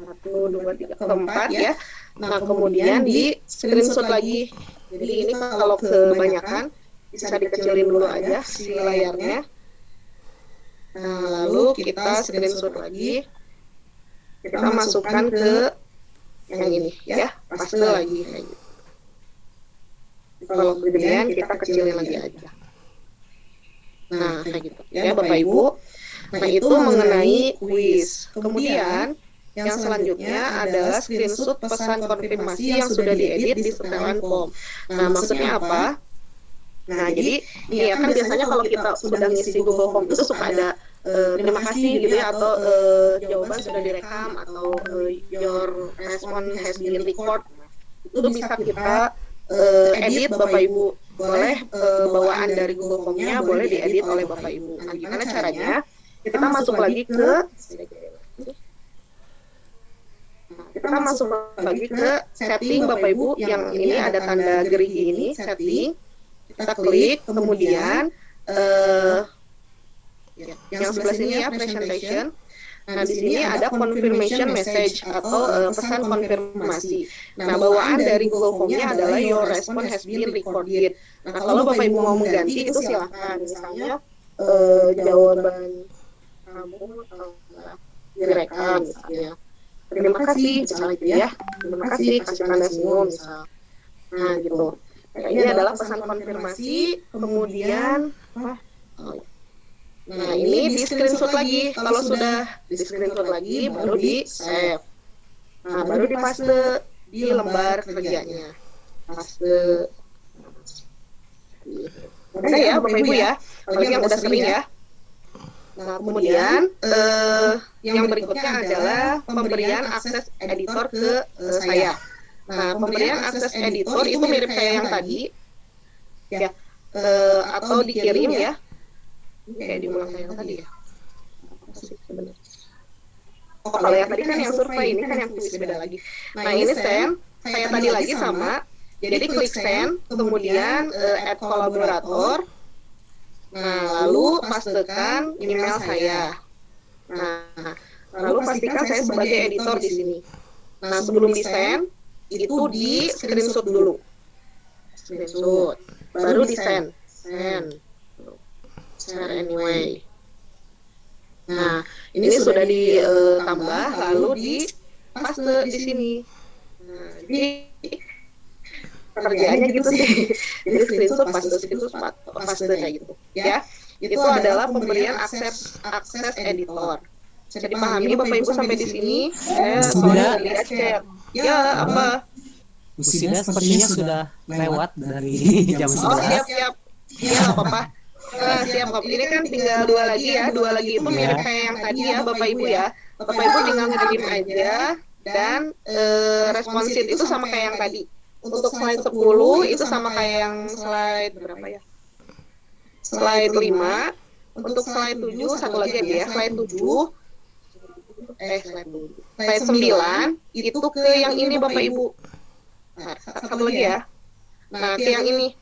1, 2, 3, keempat ya. Nah, kemudian di screenshot lagi. Jadi ini kalau kebanyakan bisa dikecilin dulu aja si layarnya. Nah, lalu kita screenshot lagi. Kita masukkan ke yang ini ya, paste lagi kayak gitu. Kalau kegedean kita kecilin lagi aja. Nah, kayak gitu ya Bapak Ibu. Nah, itu mengenai kuis. Kemudian yang selanjutnya adalah screenshot pesan konfirmasi yang sudah diedit di setelan form. Nah, maksudnya apa? Nah, jadi ya kan biasanya kalau kita sudah ngisi Google Form itu suka ada terima kasih gitu ya, atau jawaban sudah direkam, atau your response has been recorded. Itu bisa kita edit Bapak Ibu. Boleh bawaan dari Google Form-nya boleh diedit oleh Bapak Ibu. Nah, gimana caranya? Kita masuk lagi ke setting Bapak Ibu, yang ini ada tanda gerigi ini, setting. Kita klik, kemudian yang sebelah sini ya, presentation. Nah, di sini ada confirmation message atau pesan konfirmasi. Nah, bawaan dari Google Form-nya adalah your response has been recorded. Nah, kalau Bapak Ibu mau mengganti itu silakan. Misalnya jawaban kamu direkam misalnya. Terima kasih misalnya gitu ya. Terima kasih, kasih tanda senyum misal. Nah, gitu. Nah, ini adalah pesan konfirmasi. Kemudian nah, ini di screenshot lagi. Kalau sudah di screenshot lagi, baru di save. Nah, baru di paste di lembar kerjanya. Paste. Oke ya, Bapak Ibu ya. Apalagi yang udah sering ya. Nah, kemudian yang berikutnya adalah pemberian akses editor ke saya. Nah, pemberian akses editor itu mirip kayak yang tadi, ya, atau dikirim ya. Kayak diulang kayak yang tadi ya. Oh, kalau yang tadi kan yang survei, ini kan yang kuis, beda lagi. Nah, ini send, kayak tadi lagi sama. Jadi klik send, kemudian add kolaborator. Nah, lalu pastekan email saya. Nah, lalu pastikan saya sebagai editor di sini. Nah, sebelum di send, itu di screenshot dulu. Screenshot. Baru di send. Send. Share anyway. Nah, ini sudah ditambah, lalu di paste di sini. Nah, jadi kerjaannya gitu sih. Jadi screenshot, paste kayak gitu. Ya, itu adalah pemberian akses editor. Bisa dipahami Bapak Ibu sampai di sini? Soalnya lihat chat. Ya, apa? Usida sepertinya sudah lewat dari jam 11. Oh, siap. Iya, apa-apa. Nah, siap Bapak. Ini kan tinggal dua lagi ya. Dua lagi itu mirip kayak yang tadi ya Bapak Ibu ya. Bapak Ibu tinggal ngirim aja, dan responsive itu sama kayak yang tadi. Untuk slide 10 itu sama kayak yang slide berapa ya? Slide 5. Untuk slide 7 satu lagi aja ya. Slide 7. Slide 9 itu ke yang ini Bapak Ibu. Nah, satu lagi ya. Nah, ke yang ini.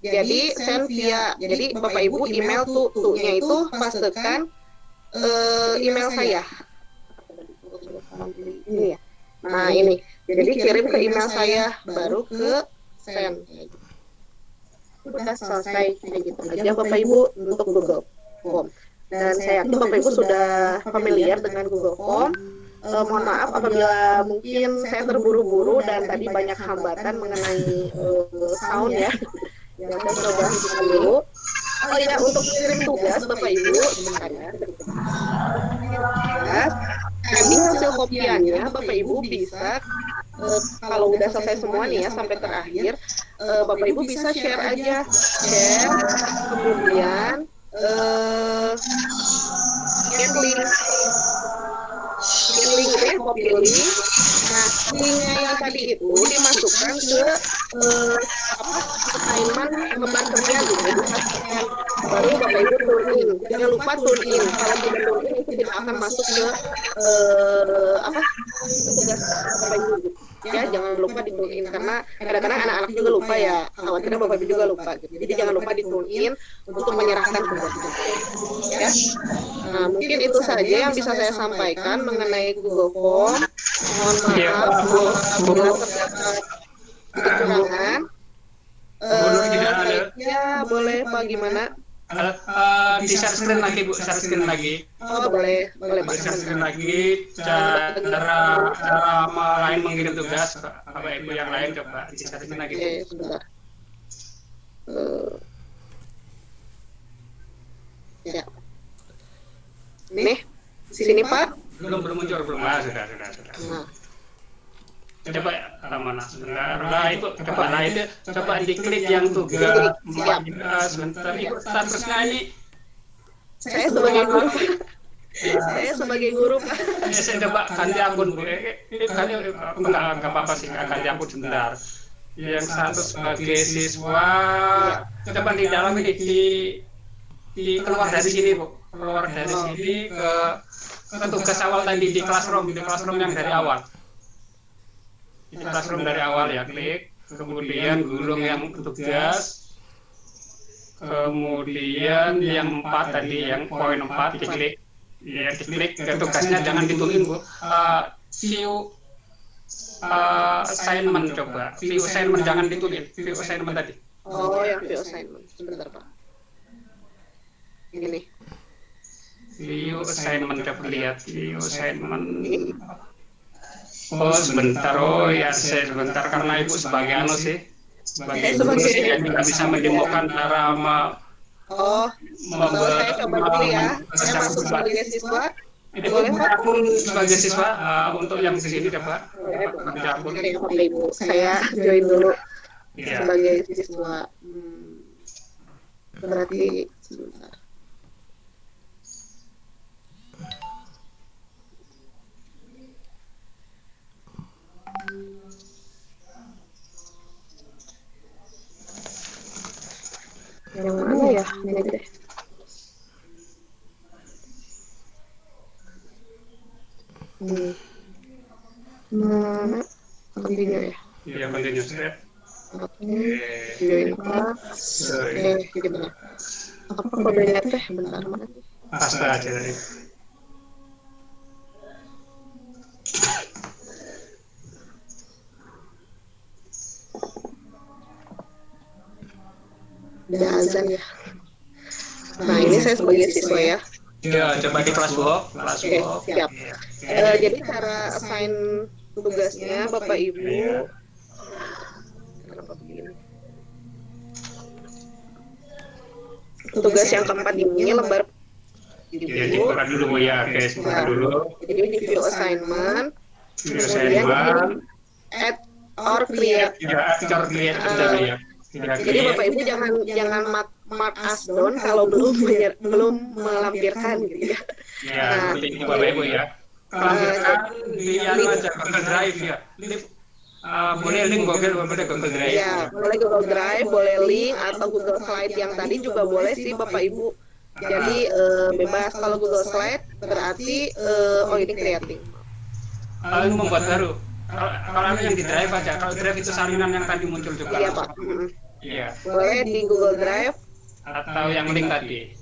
Jadi send via, jadi Bapak Ibu email to-nya itu pastekan email saya. Ini ya. Nah, ini. Jadi kirim ke email saya, baru ke send. Udah selesai kayak gitu aja Bapak Ibu untuk Google Form. Dan saya yakin Bapak Ibu sudah familiar dengan Google Form. Mohon maaf apabila mungkin saya terburu-buru dan tadi banyak hambatan mengenai sound ya. Ya, saya coba hentikan dulu. Oh ya, untuk kirim tugas Bapak Ibu, sebentar ya. Tadi hasil kopiannya Bapak Ibu bisa kalau udah selesai semua nih ya sampai terakhir, Bapak Ibu bisa share aja, kemudian get link linknya, copy link. Nah, linknya yang tadi itu dimasukkan ke assignment lembar kerja gitu, baru Bapak Ibu turn in. Jangan lupa turn in. Kalau tidak turn in itu tidak akan masuk ke tugas Bapak Ibu. Ya, jangan lupa di turn in karena kadang-kadang anak-anak juga lupa ya. Khawatirnya Bapak Ibu juga lupa gitu. Jadi jangan lupa di turn in untuk menyerahkan tugasnya. Ya. Nah, mungkin itu saja yang bisa saya sampaikan mengenai Google Form. Mohon maaf apabila terdapat kekurangan. Ya, boleh Pak, gimana? Di share screen lagi Bu, share screen lagi. Oh, boleh Pak. Share screen lagi, cara lain mengirim tugas Bapak Ibu yang lain coba di share screen lagi. Oke, sebentar. Ya. Nih, di sini Pak. Belum muncul belum. Sudah. Nah. Coba mana sebentar. Coba diklik yang tugas. Sebentar ikutan terusnya ini. Saya sebagai guru. Saya sebagai guru Pak. Saya coba ganti akun Bu. Enggak apa-apa sih, ganti akun sebentar. Yang satu sebagai siswa, coba di dalam ini di keluar dari sini Bu. Keluar dari sini ke tugas awal tadi di classroom yang dari awal. Di classroom dari awal ya, klik, kemudian gulung yang tugas, kemudian yang 4 tadi, yang poin 4 diklik, ya diklik ke tugasnya, jangan ditungguin Bu. View assignment coba, view assignment jangan ditulis, view assignment tadi. Oh, yang view assignment, sebentar Pak. Ini. View assignment coba lihat, view assignment. Oh sebentar, saya sebentar karena Ibu sebagai sebagai guru sih jadi nggak bisa menemukan cara saya coba dulu ya. Saya masuk sebagai siswa. Boleh akun sebagai siswa untuk yang di sini coba. Ibu, saya join dulu sebagai siswa. Berarti sebentar. Yang mana ya? Ini deh. Mana? Continue ya? Iya, continue step. Oke. Join Pak. Gimana? Apa kodenya teh? Bentar mana? Pasta aja tadi. Udah azan ya. Nah, ini saya sebagai siswa ya. Ya, coba di kelas Bu. Oke, siap. Jadi cara assign tugasnya Bapak Ibu. Kenapa begini? Tugas yang keempat ini lembar Jadi buka dulu ya, guys, buka dulu. Jadi di view assignment. Kemudian add or create. Ya, add or create ya. Jadi Bapak Ibu jangan mark as done kalau belum melampirkan gitu ya. Ya, seperti ini Bapak Ibu ya. Lampirkan di aja Google Drive ya. Boleh link Google Drive. Ya, boleh Google Drive, boleh link atau Google Slide yang tadi juga boleh sih Bapak Ibu. Jadi bebas. Kalau Google Slide berarti ini creating. Ini membuat baru. Kalau ada yang di Drive aja, kalau Drive itu salinan yang tadi muncul juga. Iya Pak. Iya. Boleh di Google Drive atau yang link tadi.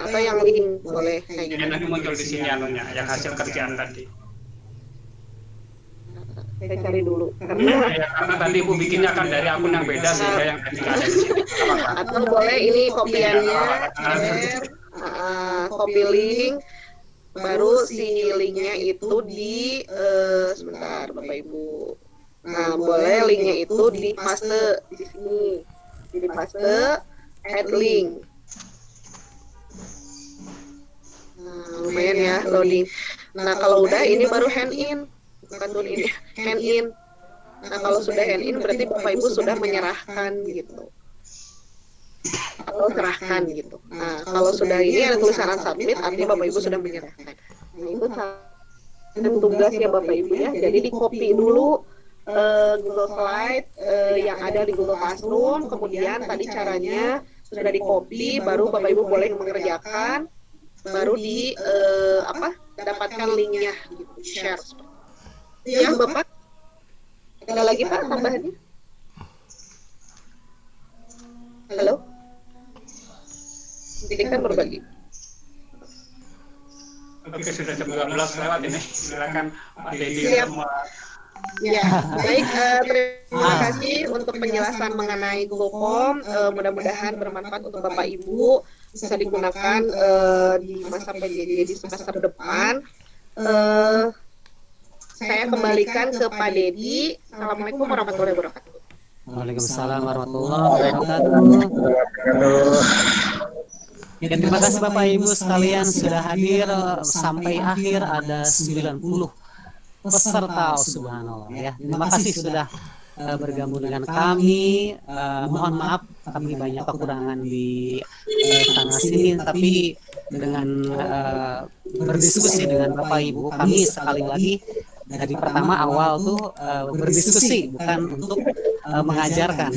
Atau yang link boleh. Yang nanti muncul di sini anunya, yang hasil kerjaan tadi. Saya cari dulu. Karena tadi Ibu bikinnya kan dari akun yang beda sehingga yang tadi ada di sini. Atau boleh ini kopiannya, copy link, baru si linknya itu di sebentar Bapak Ibu. Nah, boleh linknya itu di paste di sini, di paste add link. Nah, lumayan ya loading. Nah, kalau udah ini baru hand in, bukan tune in, hand in. Nah, kalau sudah hand in berarti Bapak Ibu sudah menyerahkan gitu. Atau serahkan gitu. Nah, kalau sudah ini ada tulisan submit, artinya Bapak Ibu sudah menyerahkan. Nah, itu tugas ya Bapak Ibu ya. Jadi di copy dulu Google Slide yang ada di Google Classroom, kemudian tadi caranya sudah di copy, baru Bapak Ibu boleh mengerjakan, baru di dapatkan linknya gitu, share. Ya Bapak, ada lagi Pak tambahannya? Halo? Jadi kan berbagi. Oke, sudah jam 12 lewat ini. Silakan Pak Dedi Siap. Ya, baik. Terima kasih untuk penjelasan mengenai Google Form. Mudah-mudahan bermanfaat untuk Bapak Ibu, bisa digunakan di masa PJJ di semester depan. Saya kembalikan ke Pak Dedi. Assalamualaikum warahmatullahi wabarakatuh. Waalaikumsalam warahmatullahi wabarakatuh. Ya, terima kasih Bapak Ibu sekalian sudah hadir sampai akhir, ada 90 peserta, subhanallah ya. Terima kasih sudah bergabung dengan kami. Mohon maaf kami banyak kekurangan di sana sini, tapi dengan berdiskusi dengan Bapak Ibu kami sekali lagi dari pertama awal tuh berdiskusi, bukan untuk mengajarkan.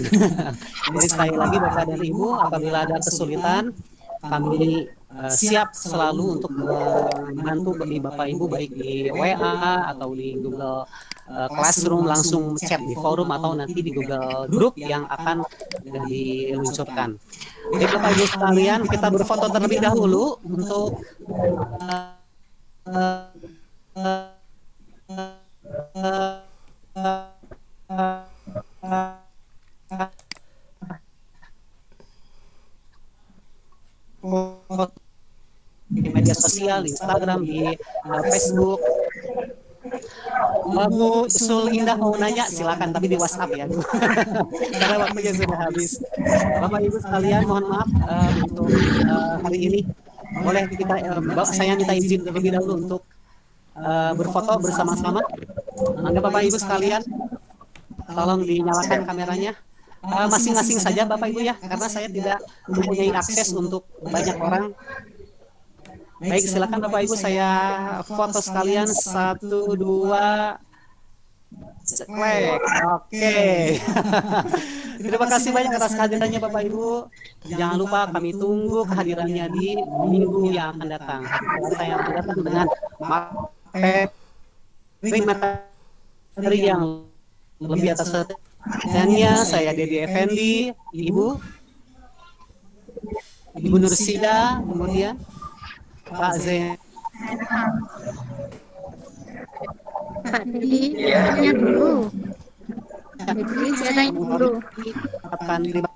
Jadi sekali lagi Bapak dan Ibu, apabila ada kesulitan kami siap selalu untuk membantu bagi Bapak Ibu, baik di WA atau di Google Classroom, langsung chat di forum atau nanti di Google Group yang akan diluncurkan. Jadi Bapak Ibu sekalian, kita berfoto terlebih dahulu untuk di media sosial, di Instagram, di Facebook. Bu Sul Indah mau nanya, silakan, tapi di WhatsApp ya, Bu. Karena waktunya sudah habis. Bapak Ibu sekalian, mohon maaf untuk hari ini. Boleh kita, saya minta izin terlebih dahulu untuk berfoto bersama-sama. Maka Bapak Ibu sekalian, tolong dinyalakan kameranya. Masing-masing saja Bapak Ibu ya, karena saya tidak mempunyai akses untuk banyak orang. Baik, silakan Bapak Ibu, saya foto sekalian. 1, 2, ceklek. Oke. Terima kasih banyak atas kehadirannya Bapak Ibu. Jangan lupa kami tunggu kehadirannya di minggu yang akan datang. Saya akan datang dengan materi yang lebih atas. Dannya saya Dedi Effendi, Ibu Nursida, kemudian Pak Zain. Pak Dedi, tanya dulu. Dedi, saya tanya dulu. Akan terima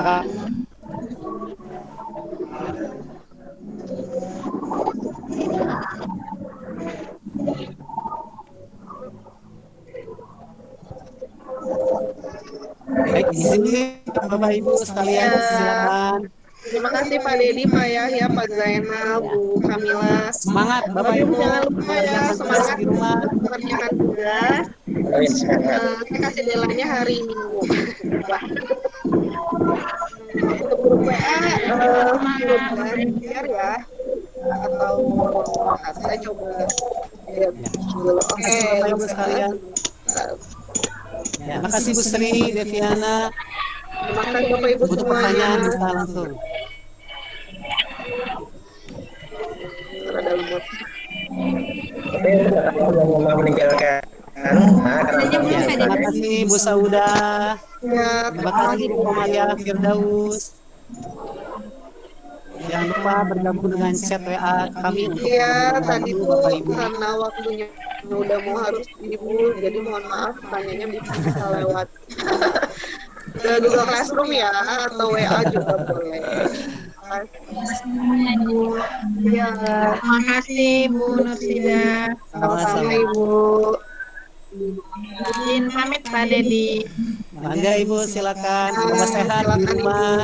kasih. Baik, di sini Bapak Ibu sekalian, silakan. Terima kasih Pak Dedi, Pak Yahya, Pak Zainal, Bu Kamila. Semangat Bapak Ibu, Jangan lupa ya, semangat di rumah. mengerjakan tugas. Saya kasih deadline-nya hari Minggu. Untuk grup WA, share ya. Atau saya coba lihat dulu. Oke, Bapak Ibu sekalian. Ya, makasih Bu Sri, Deviana. Terima kasih Bapak Ibu Untuk semuanya. pertanyaan bisa langsung. Ada lemot. Mau meninggalkan. Ya, terima kasih Bu Sauda. Ya, Terima kasih Bu Komaya Firdaus. Jangan lupa bergabung dengan chat WA kami untuk Iya, tadi membantu tuh Bapak Ibu. karena waktunya udah mau harus ibu, jadi mohon maaf tanyanya bisa lewat ke Google Classroom ya, atau WA juga boleh. Semuanya, Ibu. Ya, terima kasih Bu Nursida. Sama-sama. Ibu. Izin pamit Pak Dedi. Mangga Ibu, silakan. Semoga sehat di rumah.